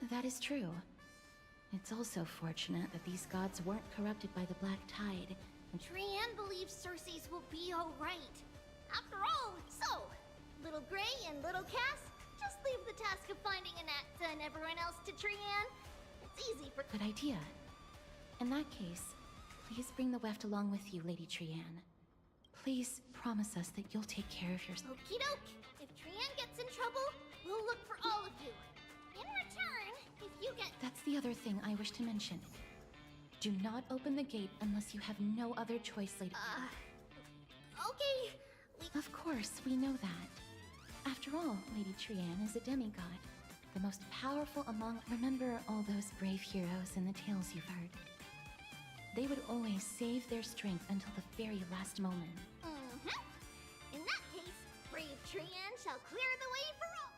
S9: That is true. It's also fortunate that these gods weren't corrupted by the Black Tide.
S6: Trian believes Circes will be alright. After all, so, Little Gray and Little Cass, just leave the task of finding Anaxa and everyone else to Trian. It's easy for.
S9: Good idea. In that case, please bring the weft along with you, Lady Trian. Please promise us that you'll take care of yourself.
S6: Okie doke. If Trian gets in trouble, we'll look for all of you. In return, if you get.
S9: That's the other thing I wish to mention. Do not open the gate unless you have no other choice, Lady.
S6: Okay.
S9: Of course, we know that. After all, Lady Trian is a demigod, the most powerful among. Remember all those brave heroes in the tales you've heard. They would always save their strength until the very last moment.
S6: In that case, brave Trian shall clear the way for all.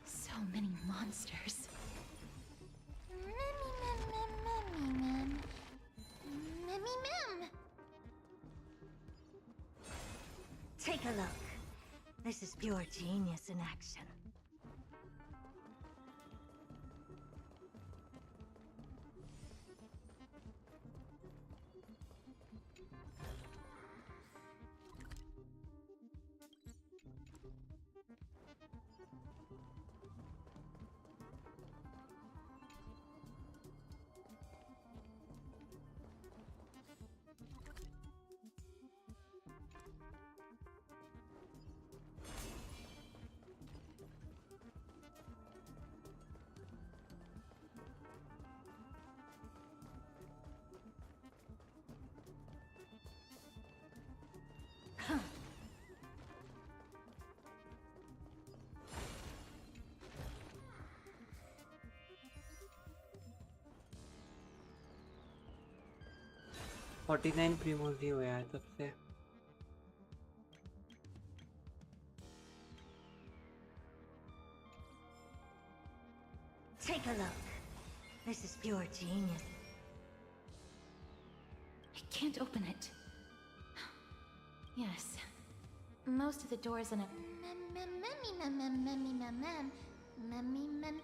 S9: So many monsters.
S8: Take a look. This is pure genius in action.
S1: 49 प्रीमोस ही हुआ है तब से।
S8: Take a look. This is pure genius.
S9: I can't open it. Yes. Most of the doors in it.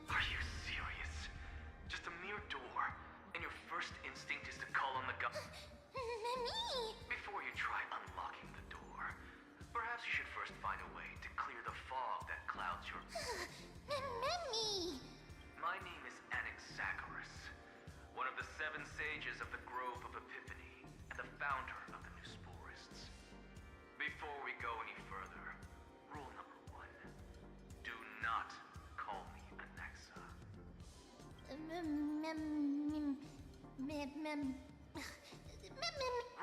S4: Are you serious? Just a mere door, and your first instinct is to call on the god. Before you try unlocking the door, perhaps you should first find a way to clear the fog that clouds your... My name is Anaxagoras, one of the 7 sages of the Grove of Epiphany, and the founder of the New Sporists. Before we go any further, rule number 1. Do not call me Anaxa.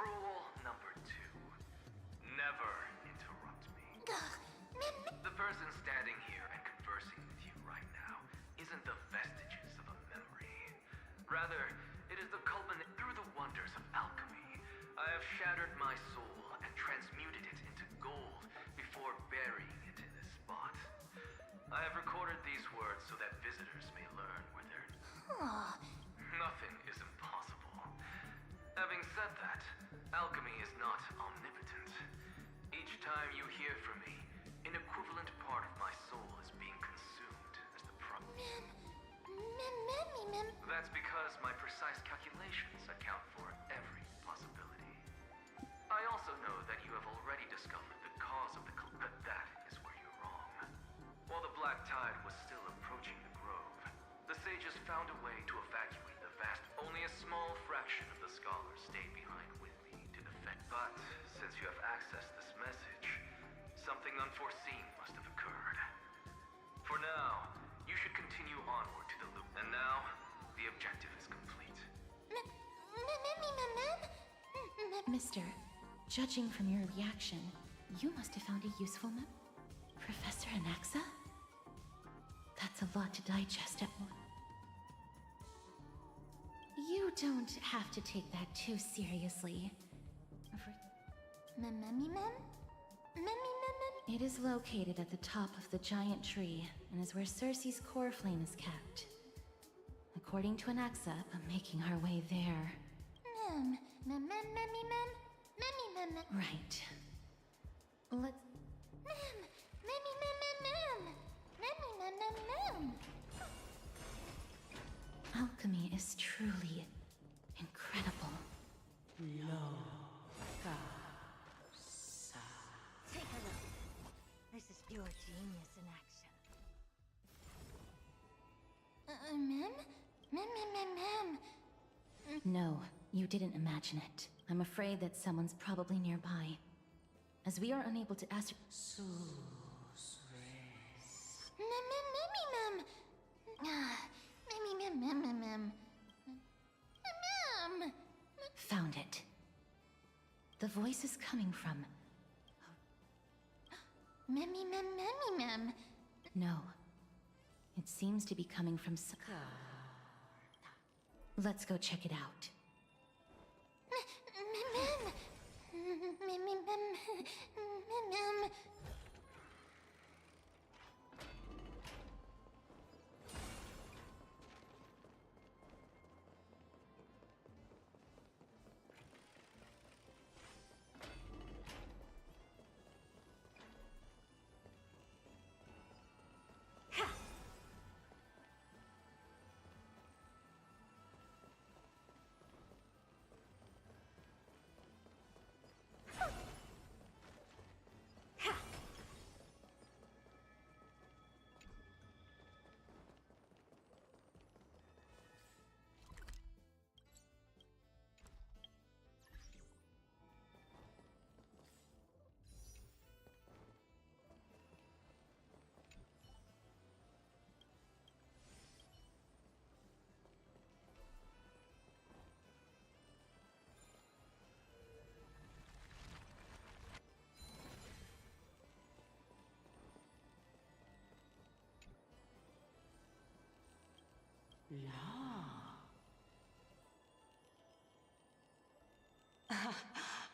S4: Rule number 2. Never interrupt me. The person standing here and conversing with you right now isn't the vestiges of a memory. Rather, it is the culminate through the wonders of alchemy. I have shattered my soul and transmuted it into gold before burying it in this spot. I have recorded these words so that visitors may learn where they're... Nothing is impossible. Having said that, alchemy is not omnipotent. Each time you hear from me, an equivalent part of my soul is being consumed as the That's because my precise calculations account for every possibility. I also know that you have already discovered the cause of the but that is where you're wrong. While the black tide was still approaching the grove, the sages found a way to evacuate the vast. Only a small fraction of the scholars stayed behind with me to defend. But since you have accessed this message, something unforeseen must have occurred. For now, you should continue onward to the loop. And now, the objective is complete.
S9: Mister, judging from your reaction, you must have found a useful map. Professor Anaxa? That's a lot to digest at once. You don't have to take that too seriously. It is located at the top of the giant tree, and is where Circe's core flame is kept. According to Anaxa, I'm making our way there. Right. Let's... Alchemy is truly incredible.
S8: Take a look. This is pure genius in action.
S9: No, you didn't imagine it. I'm afraid that someone's probably nearby. As we are unable to ask... Found it. The voice is coming from... No. It seems to be coming from... Let's go check it out.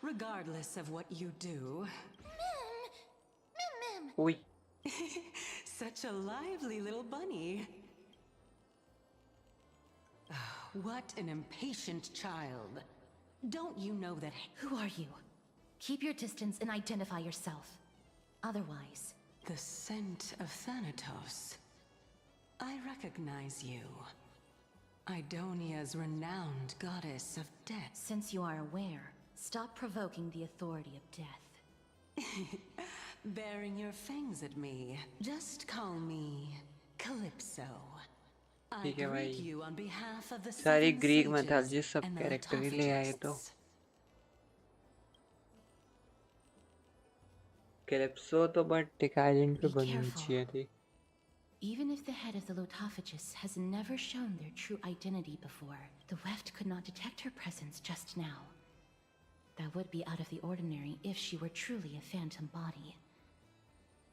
S5: Regardless of what you do,
S1: Ui.
S5: such a lively little bunny. What an impatient child. Don't you know that?
S9: Who are you? Keep your distance and identify yourself. Otherwise...
S5: The scent of Thanatos. I recognize you. Idonia's renowned goddess of death.
S9: Since you are aware, stop provoking the authority of death.
S5: Baring your fangs at me. Just call me Calypso. I
S1: ठीक है
S5: greet
S1: भाई.
S5: you on behalf of the
S1: सारी
S5: seven
S1: Greek
S5: sages
S1: mythology सब
S5: and the
S1: character ही ले आए तो.
S5: Lotophagists.
S1: Calypso तो but tick island पे
S9: Be
S1: बननी
S9: careful.
S1: चाहिए थी.
S9: Even if the head of the Lotophagists has never shown their true identity before, the Weft could not detect her presence just now. That would be out of the ordinary if she were truly a phantom body.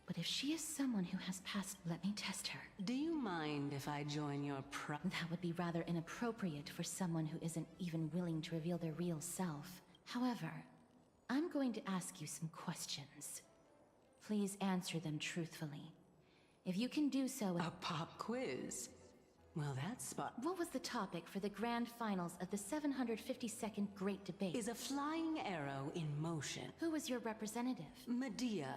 S9: But if she is someone who has passed, let me test her.
S5: Do you mind if I join your
S9: That would be rather inappropriate for someone who isn't even willing to reveal their real self. However, I'm going to ask you some questions. Please answer them truthfully. If you can do so...
S5: A pop quiz? Well, that's spot.
S9: What was the topic for the grand finals of the 752nd Great Debate?
S5: Is a flying arrow in motion.
S9: Who was your representative?
S5: Medea.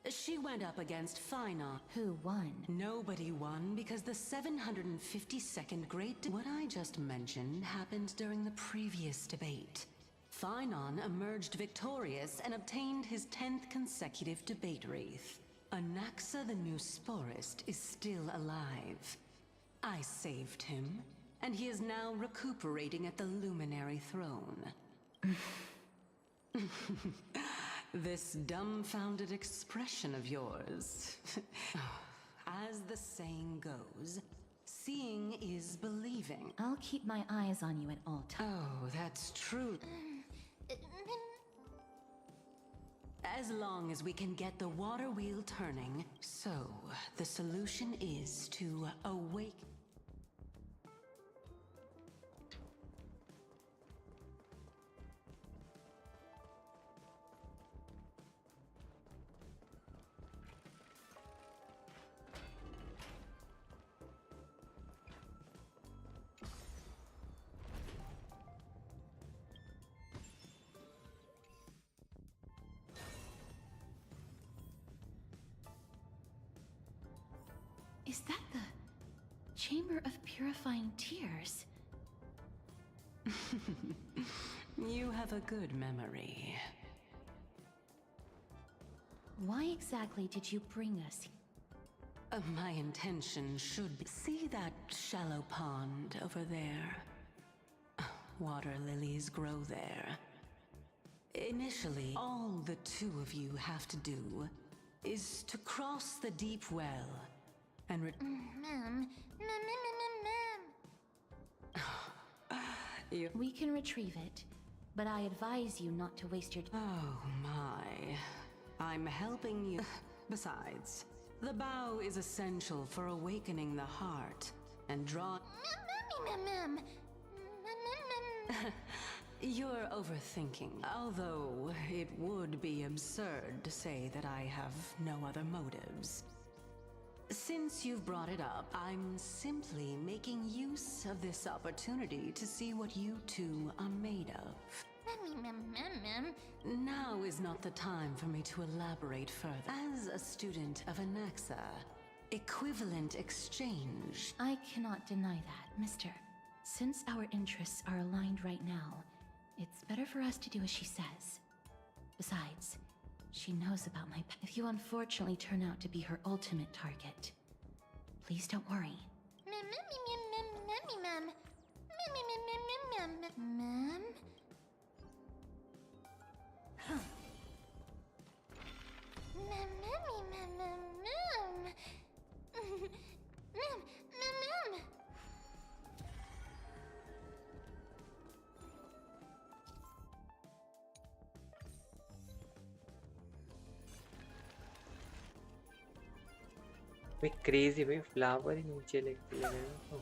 S5: She went up against Phynon.
S9: Who won?
S5: Nobody won because the 752nd Great... What I just mentioned happened during the previous debate. Phynon emerged victorious and obtained his 10th consecutive debate wreath. Anaxa the new sporist is still alive. I saved him, and he is now recuperating at the Luminary Throne. This dumbfounded expression of yours. As the saying goes, seeing is believing.
S9: I'll keep my eyes on you at all times.
S5: Oh, that's true. As long as we can get the water wheel turning. So, the solution is to awake.
S9: Is that the Chamber of Purifying Tears?
S5: You have a good memory.
S9: Why exactly did you bring us?
S5: My intention should be... See that shallow pond over there? Water lilies grow there. Initially, all the two of you have to do is to cross the deep well and
S9: We can retrieve it, but I advise you not to waste your...
S5: Oh my. I'm helping you. Besides, the bow is essential for awakening the heart and draw... You're overthinking, although it would be absurd to say that I have no other motives. Since you've brought it up, I'm simply making use of this opportunity to see what you two are made of. Now is not the time for me to elaborate further. As a student of Anaxa, equivalent exchange...
S9: I cannot deny that, mister. Since our interests are aligned right now, it's better for us to do as she says. Besides, she knows about my... If you unfortunately turn out to be her ultimate target, please don't worry.
S1: भाई crazy भाई flower ही नीचे लेके चले गए ना तो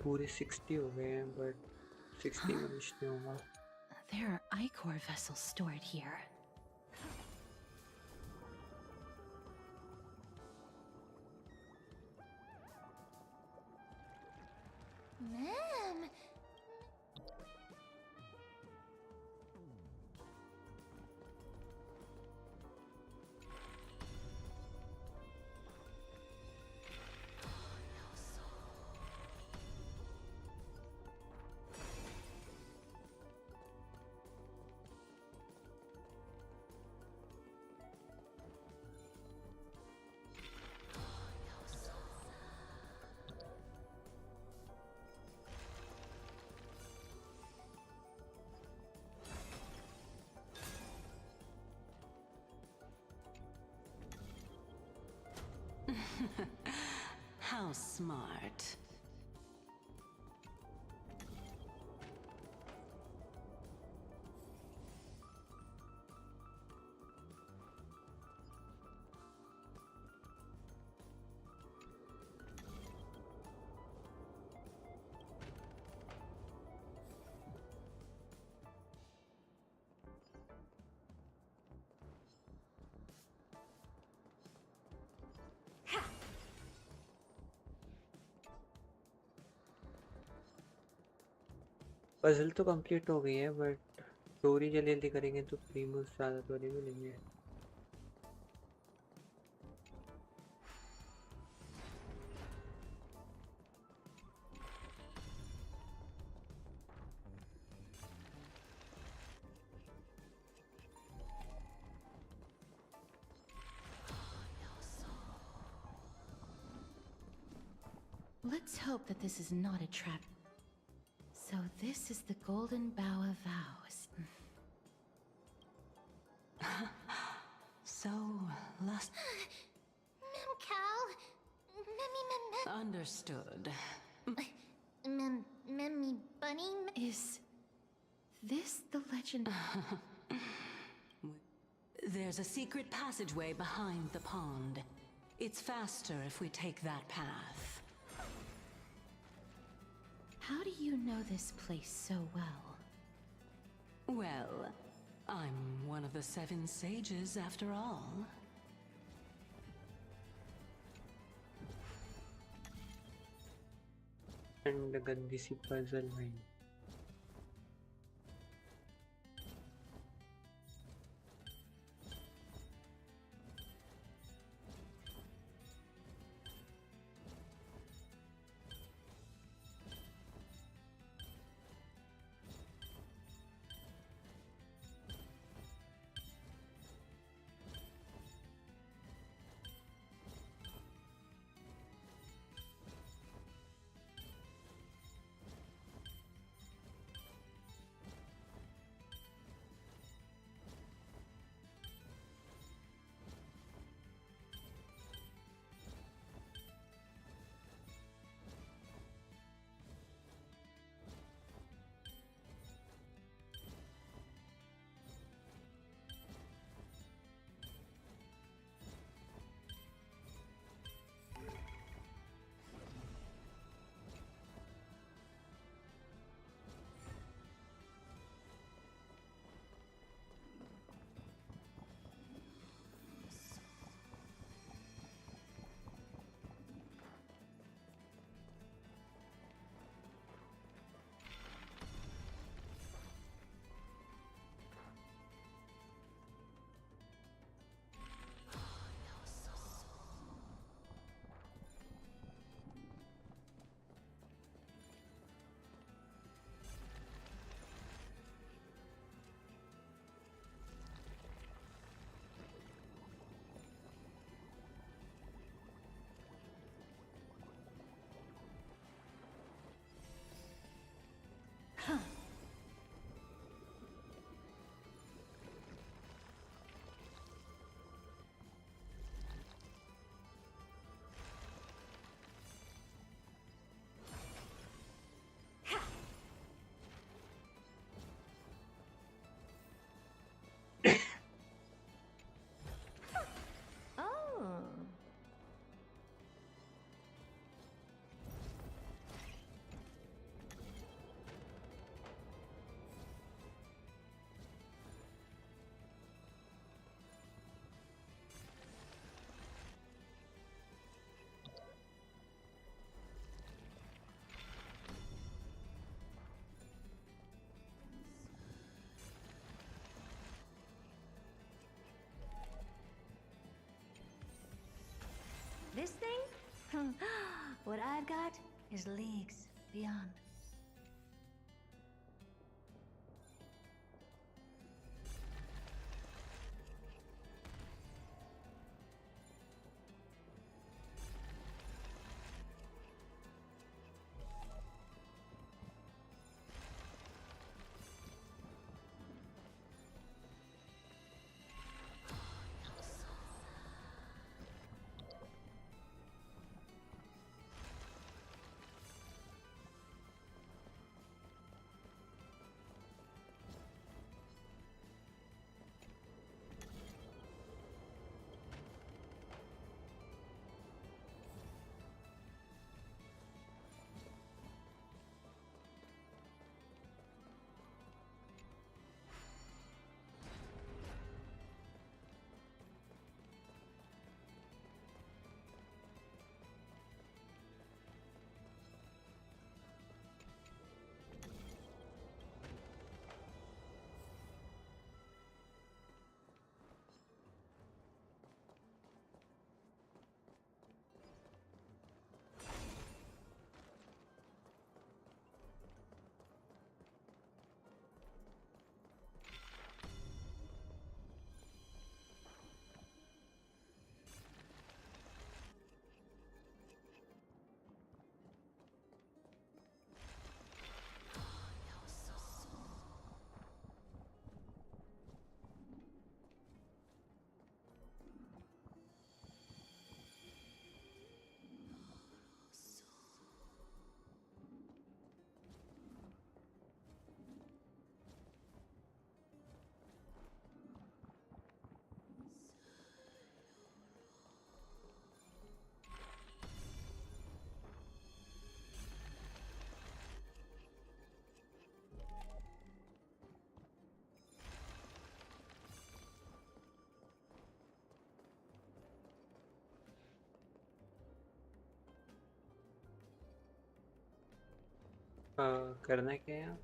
S1: पूरे 60 हो गए हैं बट 60 में कुछ नहीं होगा.
S9: There are ichor vessels stored here.
S6: Ma'am!
S5: How smart.
S1: Puzzle तो कंप्लीट हो गई है बट स्टोरी जल्दी जल्दी करेंगे तो प्रीमोस ज़्यादा तो नहीं मिलेंगे.
S9: Let's hope that this is not a trap. So this is the Golden Bough of Vows.
S5: So, last...
S6: Mem Cal?
S5: Understood.
S6: Memmy Bunny?
S9: Is this the legend?
S5: There's a secret passageway behind the pond. It's faster if we take that path.
S9: How do you know this place so well?
S5: Well, I'm one of the 7 sages after all.
S1: And गंदी सी puzzle में
S8: this thing? What I've got is leagues beyond.
S1: करना क्या है?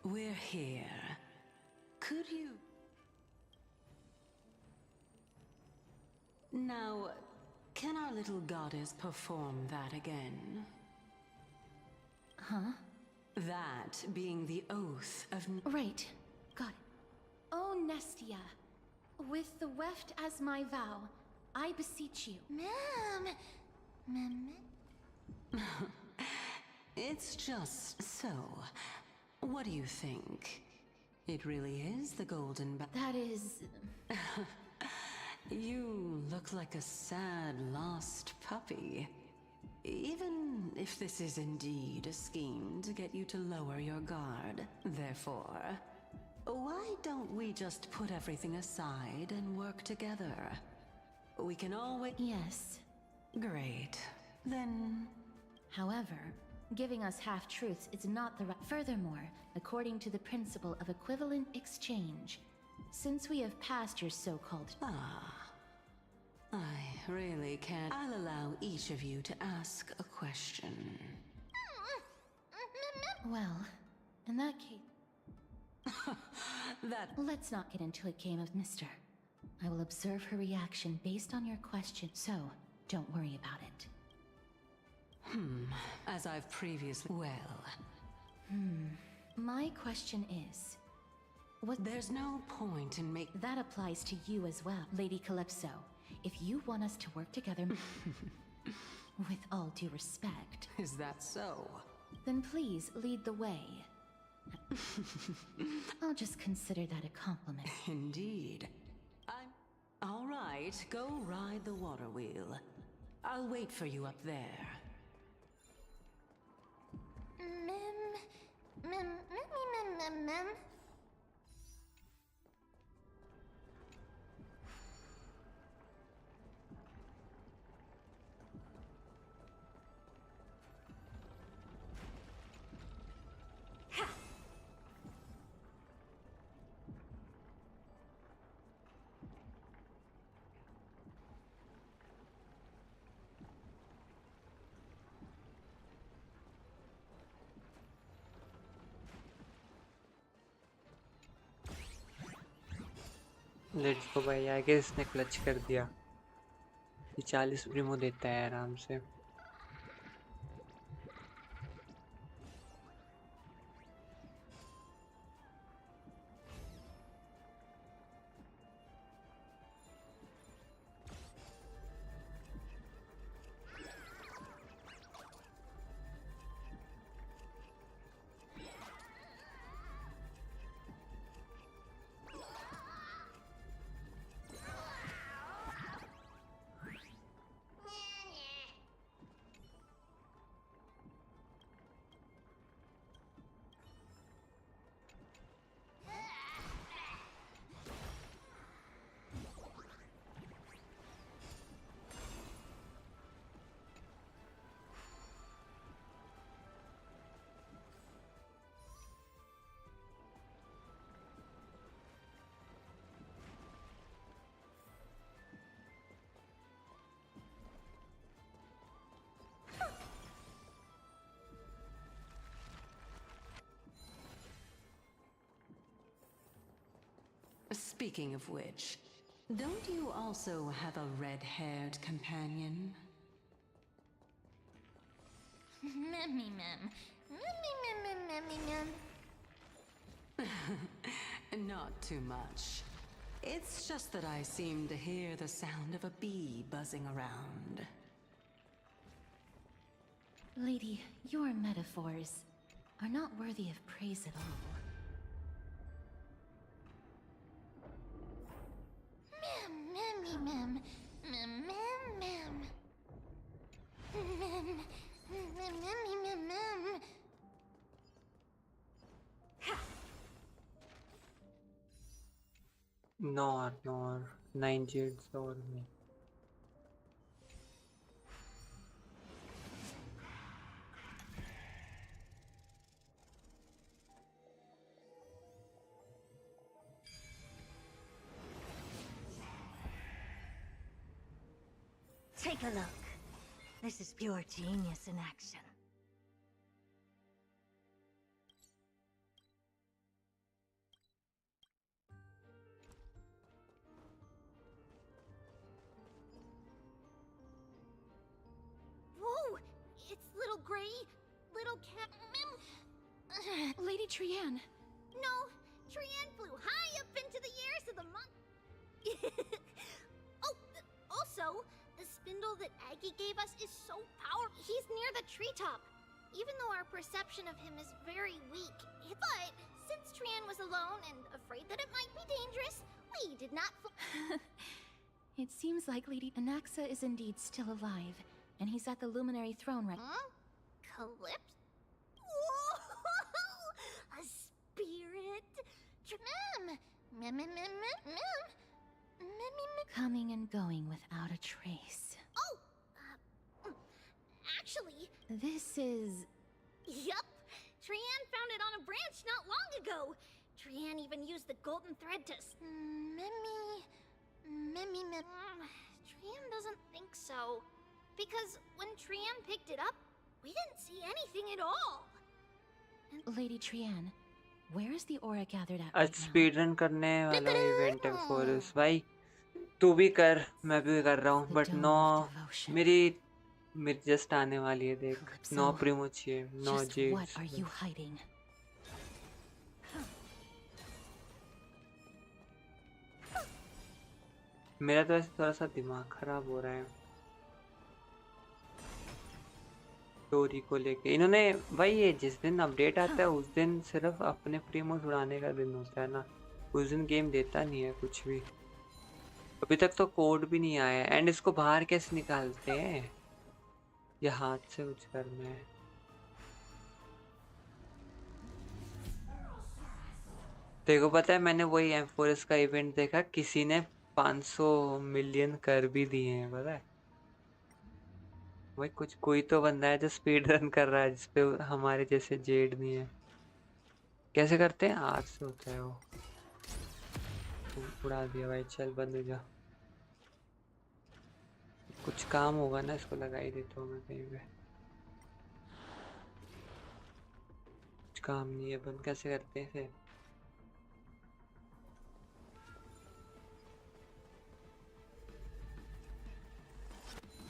S5: We're here. Could you... Now, can our little goddess perform that again?
S9: Huh?
S5: That being the oath of...
S9: Right. Got it. Oh, Nestia. With the weft as my vow, I beseech you.
S5: It's just so. What do you think? It really is the golden
S9: That is...
S5: You look like a sad, lost puppy. Even if this is indeed a scheme to get you to lower your guard, therefore, why don't we just put everything aside and work together? We can always...
S9: Yes.
S5: Great. Then...
S9: However, giving us half-truths is not the right... Furthermore, according to the principle of equivalent exchange, since we have passed your so-called...
S5: I really can't... I'll allow each of you to ask a question.
S9: Well, in that case... Let's not get into a game of Mister. I will observe her reaction based on your question, so don't worry about it.
S5: As I've previously... Well...
S9: My question is, What?
S5: There's no point in making...
S9: That applies to you as well, Lady Calypso. If you want us to work together, with all due respect,
S5: Is that so?
S9: then please lead the way. I'll just consider that a compliment.
S5: Indeed. All right, go ride the water wheel. I'll wait for you up there.
S6: Mem.
S1: Let's go भाई। I guess इसने clutch कर दिया। ये 40 Primo देता है आराम से।
S5: Speaking of which, don't you also have a red-haired companion?
S6: Memmy mem.
S5: Not too much. It's just that I seem to hear the sound of a bee buzzing around.
S9: Lady, your metaphors are not worthy of praise at all.
S6: Mem.
S1: Nor 9 Jades और में।
S8: Take a look. This is pure genius in action.
S6: Whoa! It's little gray, little cat.
S9: Lady Trian!
S6: No, Trian flew high up into the airs of the Oh, also, the spindle that Aggie gave us is so powerful. He's near the treetop. Even though our perception of him is very weak, but since Trian was alone and afraid that it might be dangerous, we did not.
S9: It seems like Lady Anaxa is indeed still alive, and he's at the Luminary Throne right
S6: Huh? Calypso? Whoa! A spirit?
S9: coming and going without a trace.
S6: Oh! Actually...
S9: This is...
S6: Yup! Trian found it on a branch not long ago! Trian even used the golden thread to... Trian doesn't think so. Because when Trian picked it up, we didn't see anything at all.
S9: Lady Trian, where is the aura gathered at
S1: आज
S9: right now?
S1: Speed run करने वाला event है forces भाई। तू भी कर, मैं भी कर रहा हूँ, but
S9: The
S1: 9
S9: Dome of Devotion.
S1: मेरी जस्ट आने वाली है। देख 9 प्रीमो चाहिए, 9
S9: Just what
S1: Jades.
S9: are you hiding?
S1: मेरा तो ऐसे थोड़ा सा दिमाग खराब हो रहा है स्टोरी को लेके। इन्होंने भाई ये जिस दिन अपडेट आता है उस दिन सिर्फ अपने प्रीमोस उड़ाने का दिन होता है ना, उस दिन गेम देता नहीं है कुछ भी। अभी तक तो कोड भी नहीं आया है। एंड इसको बाहर कैसे निकालते हैं, या हाथ से कुछ करना है? देखो पता है मैंने वही एम्फोरस का इवेंट देखा, किसी ने 500 मिलियन कर भी दिए हैं पता है। भाई कुछ कोई तो बंदा है जो स्पीड रन कर रहा है जिसपे हमारे जैसे जेड नहीं है। कैसे करते हैं? आर से होता है वो। उड़ा दिया भाई, चल बंद हो जा। कुछ काम होगा ना, इसको लगा ही देता हूँ मैं कहीं पे। कुछ काम नहीं है, बंद कैसे करते हैं फिर?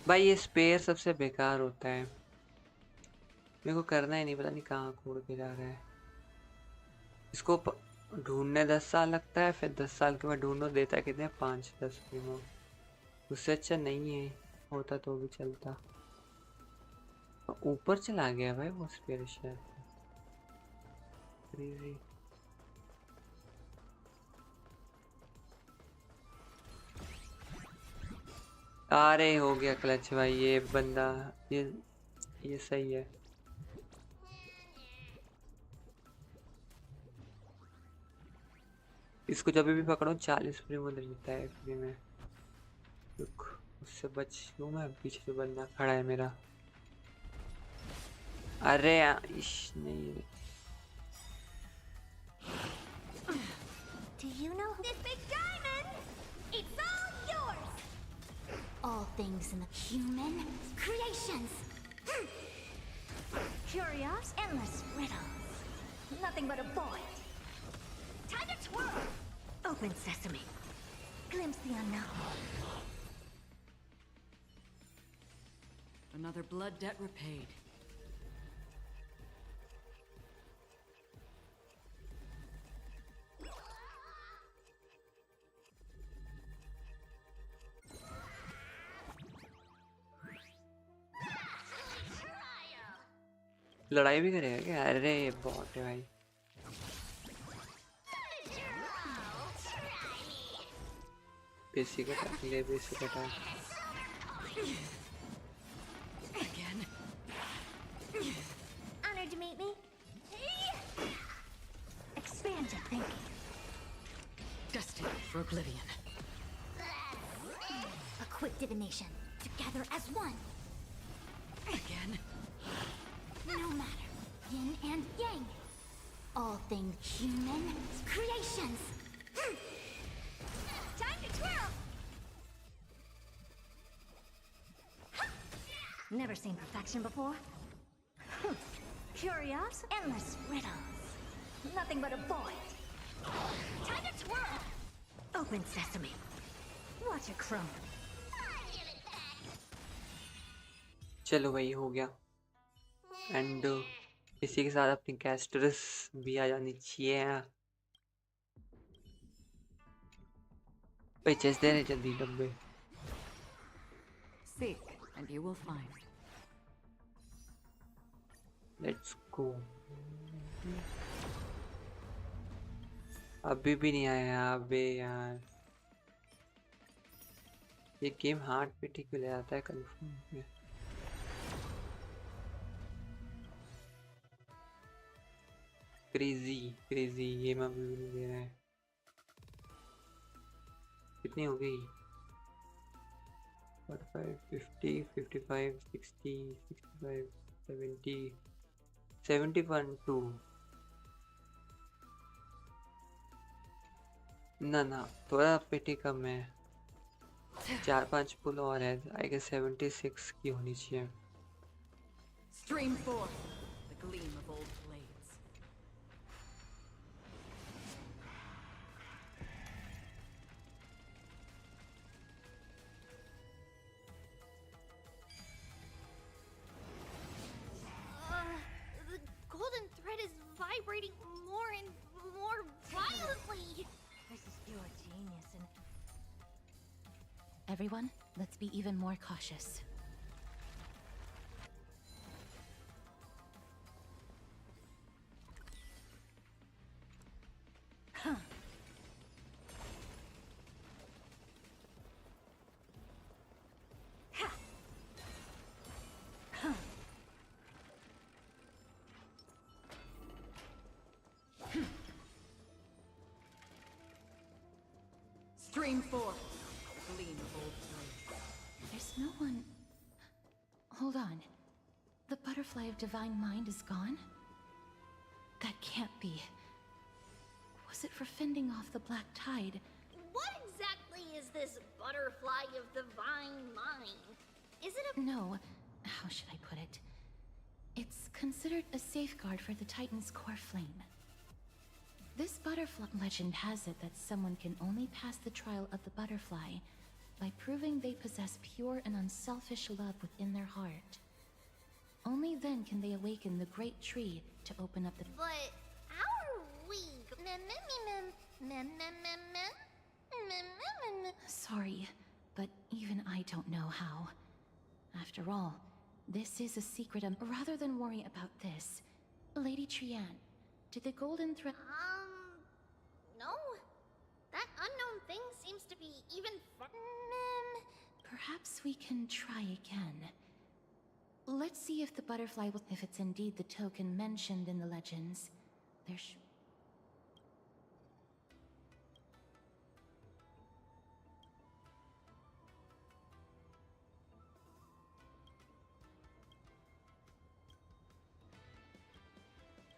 S1: भाई ये स्पेयर सबसे बेकार होता है, मेरे को करना ही नहीं, पता नहीं कहाँ खोड़ के जा रहा है। इसको ढूंढने 10 साल लगता है, फिर 10 साल के बाद ढूंढो, देता है कितने 5-10 प्रीमो। उससे अच्छा नहीं है, होता तो भी चलता। ऊपर चला गया भाई वो स्पेयर शायद। क्रेजी। अरे हो गया क्लच भाई, ये बंदा ये सही है। इसको जब भी पकड़ो 40 प्रीमो दे देता है फ्री में। रुक, उससे बच लूँ मैं, पीछे जो बंदा खड़ा है मेरा। अरे इश नहीं।
S8: Do you know this big diamond? It's all yours! All things in the human creations! Curious, endless riddles. Nothing but a void. Time to twirl! Open sesame. Glimpse the unknown.
S5: Another blood debt repaid.
S1: लड़ाई भी करेगा क्या? अरे बहुत है भाई। Basic attack ले, basic attack.
S5: Again.
S8: Honored to meet me. Expand your thinking.
S5: Destined for oblivion.
S8: A quick divination. Together as one.
S5: Again.
S8: No matter. Yin and yang. All things human creations. Time to twirl. Never seen perfection before. Curious, endless riddles. Nothing but a void. Time to twirl. Open sesame. Watch it crumble.
S1: चलो भाई हो गया। And इसी के साथ अपनी कैस्टरस भी आ जानी चाहिए। भाई चेस दे रहे जल्दी डब्बे।
S5: Seek, and you will find.
S1: Let's go. अभी भी नहीं आया अबे यार, ये गेम हार्ड पे ठीक ले आता है कंफर्म। क्रेजी क्रेजी, ये मैं अभी भी नहीं दे रहा है। कितनी हो गई? 45, 50, 55, 60, 65, 70, 71, 2। ना ना, थोड़ा पेटी कम है, 4-5 पुल और है। आई गेस 76 की होनी चाहिए।
S5: Stream forth the gleam of old blades.
S6: The golden thread is vibrating more and more violently.
S8: This is pure genius and
S9: Everyone, let's be even more cautious. Huh. Ha. Huh.
S11: Stream forth. Gleam of old times.
S9: There's no one... Hold on. The butterfly of divine mind is gone? That can't be. Was it for fending off the black tide?
S6: What exactly is this butterfly of divine mind? Is it a...
S9: No. How should I put it? It's considered a safeguard for the Titan's core flame. This butterfly legend has it that someone can only pass the trial of the butterfly by proving they possess pure and unselfish love within their heart. Only then can they awaken the great tree to open up the...
S6: But how are we...
S9: Sorry, but even I don't know how. After all, this is a secret. Rather than worry about this, Lady Trian, did the golden thread...
S6: No. That unknown thing seems to be even
S9: Perhaps we can try again. Let's see if the butterfly will... If it's indeed the token mentioned in the legends, there's...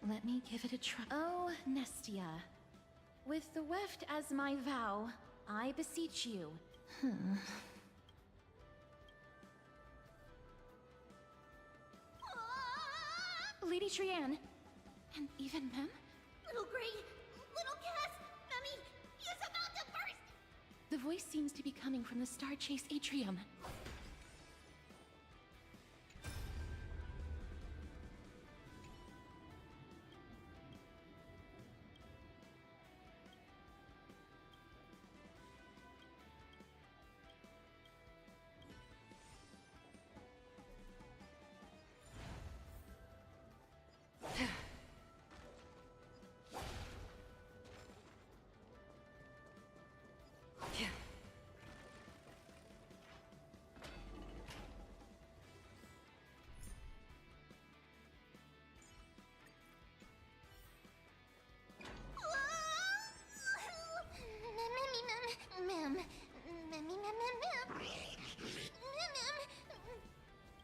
S9: Let me give it a try. Oh, Nestia. With the weft as my vow, I beseech you. Lady Trian, and even Mem?
S6: Little Gray, little Cass, Memmy, he's about to burst!
S9: The voice seems to be coming from the Star Chase atrium.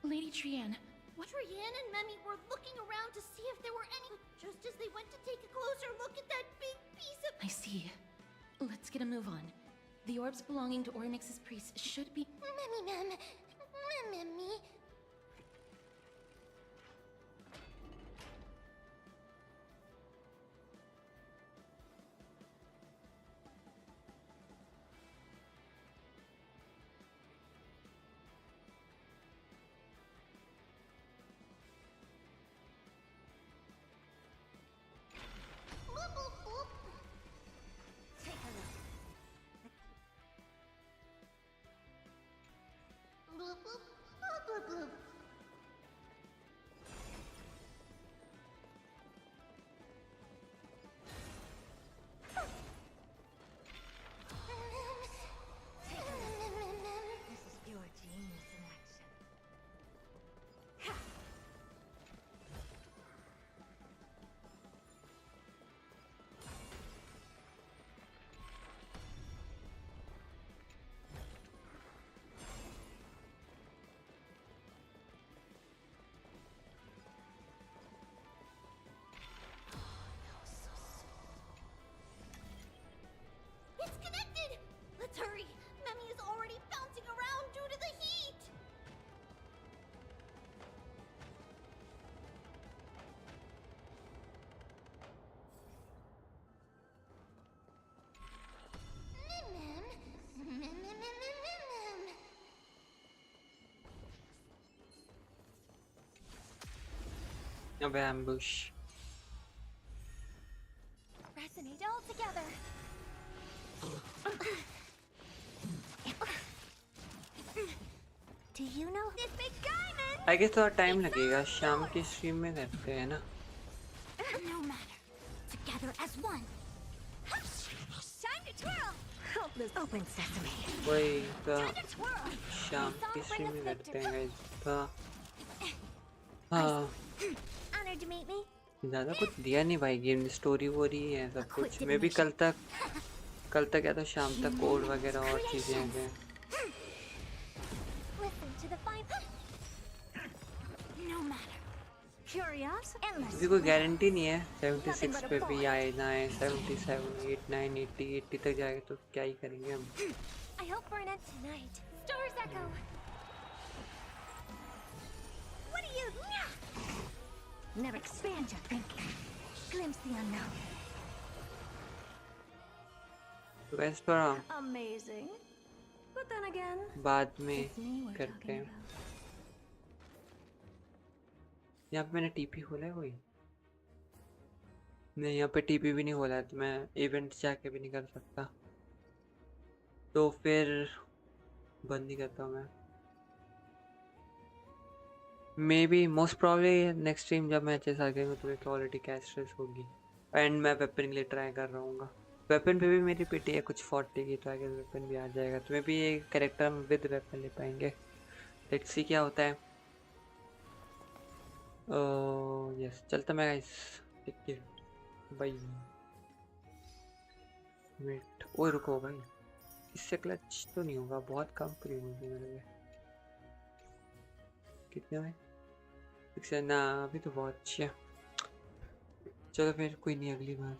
S9: Lady Trian, what?
S6: Trian and Memmy were looking around to see if there were any... Just as they went to take a closer look at that big piece of...
S9: I see. Let's get a move on. The orbs belonging to Orynyx's priests should be...
S6: Memmy.
S8: Take a look.
S6: Bloop, bloop, bloop, bloop, bloop.
S8: This is pure genius in action.
S6: It's connected! Let's hurry! Memmy is already bouncing around due to the heat!
S1: Of ambush.
S2: Resonate all together.
S8: Do you know this big diamond?
S1: I guess थोड़ा time लगेगा, शाम की stream में करते हैं ना।
S8: No matter. Together as one. Time to twirl. Hopeless. Open sesame.
S1: वही तो
S8: Time to twirl.
S1: शाम की स्ट्रीम में करते हैं गाइस। तो हाँ
S8: Honored to meet me.
S1: ज़्यादा कुछ दिया नहीं भाई, गेम स्टोरी वोरी है सब कुछ। मैं भी कल तक या तो शाम तक कोड वगैरह और चीज़ें हैं।
S8: Listen to the fine. No matter. Curious, endless.
S1: अभी कोई गारंटी नहीं है 76 पे भी आए ना आए, 77, 89, 80, 80 तक जाएगा तो क्या ही करेंगे हम।
S8: I hope for an end tonight. Stars echo. What do you? Never expand your thinking. Glimpse the unknown.
S1: तो वैसे थोड़ा
S8: Amazing. But then again,
S1: बाद में
S8: it's me we're
S1: करते
S8: talking
S1: हैं।
S8: about.
S1: यहाँ पे मैंने टीपी खोला है कोई? नहीं, यहाँ पे टीपी भी नहीं खोला है, तो मैं इवेंट जाके भी नहीं कर सकता, तो फिर बंद ही करता हूँ मैं। May be most probably next stream जब मैं HSR करूँगा तो मेरी क्वालिटी कैस्ट्रेस होगी, एंड मैं वेपन के लिए ट्राई कर रहा हूँ। वेपन पे भी मेरी पिटी है कुछ 40 की, तो आगे वेपन भी आ जाएगा, तो मैं भी ये कैरेक्टर विद वेपन ले पाएंगे। लेट्स सी क्या होता है। यस चलता मैं गाइस, ठीक है बाय। वेट, ओए रुको भाई, इससे क्लच तो नहीं होगा, बहुत कम प्री होगी मेरे में। कितने में 6 ना, अभी तो बहुत अच्छी है। चलो फिर कोई नहीं, अगली बार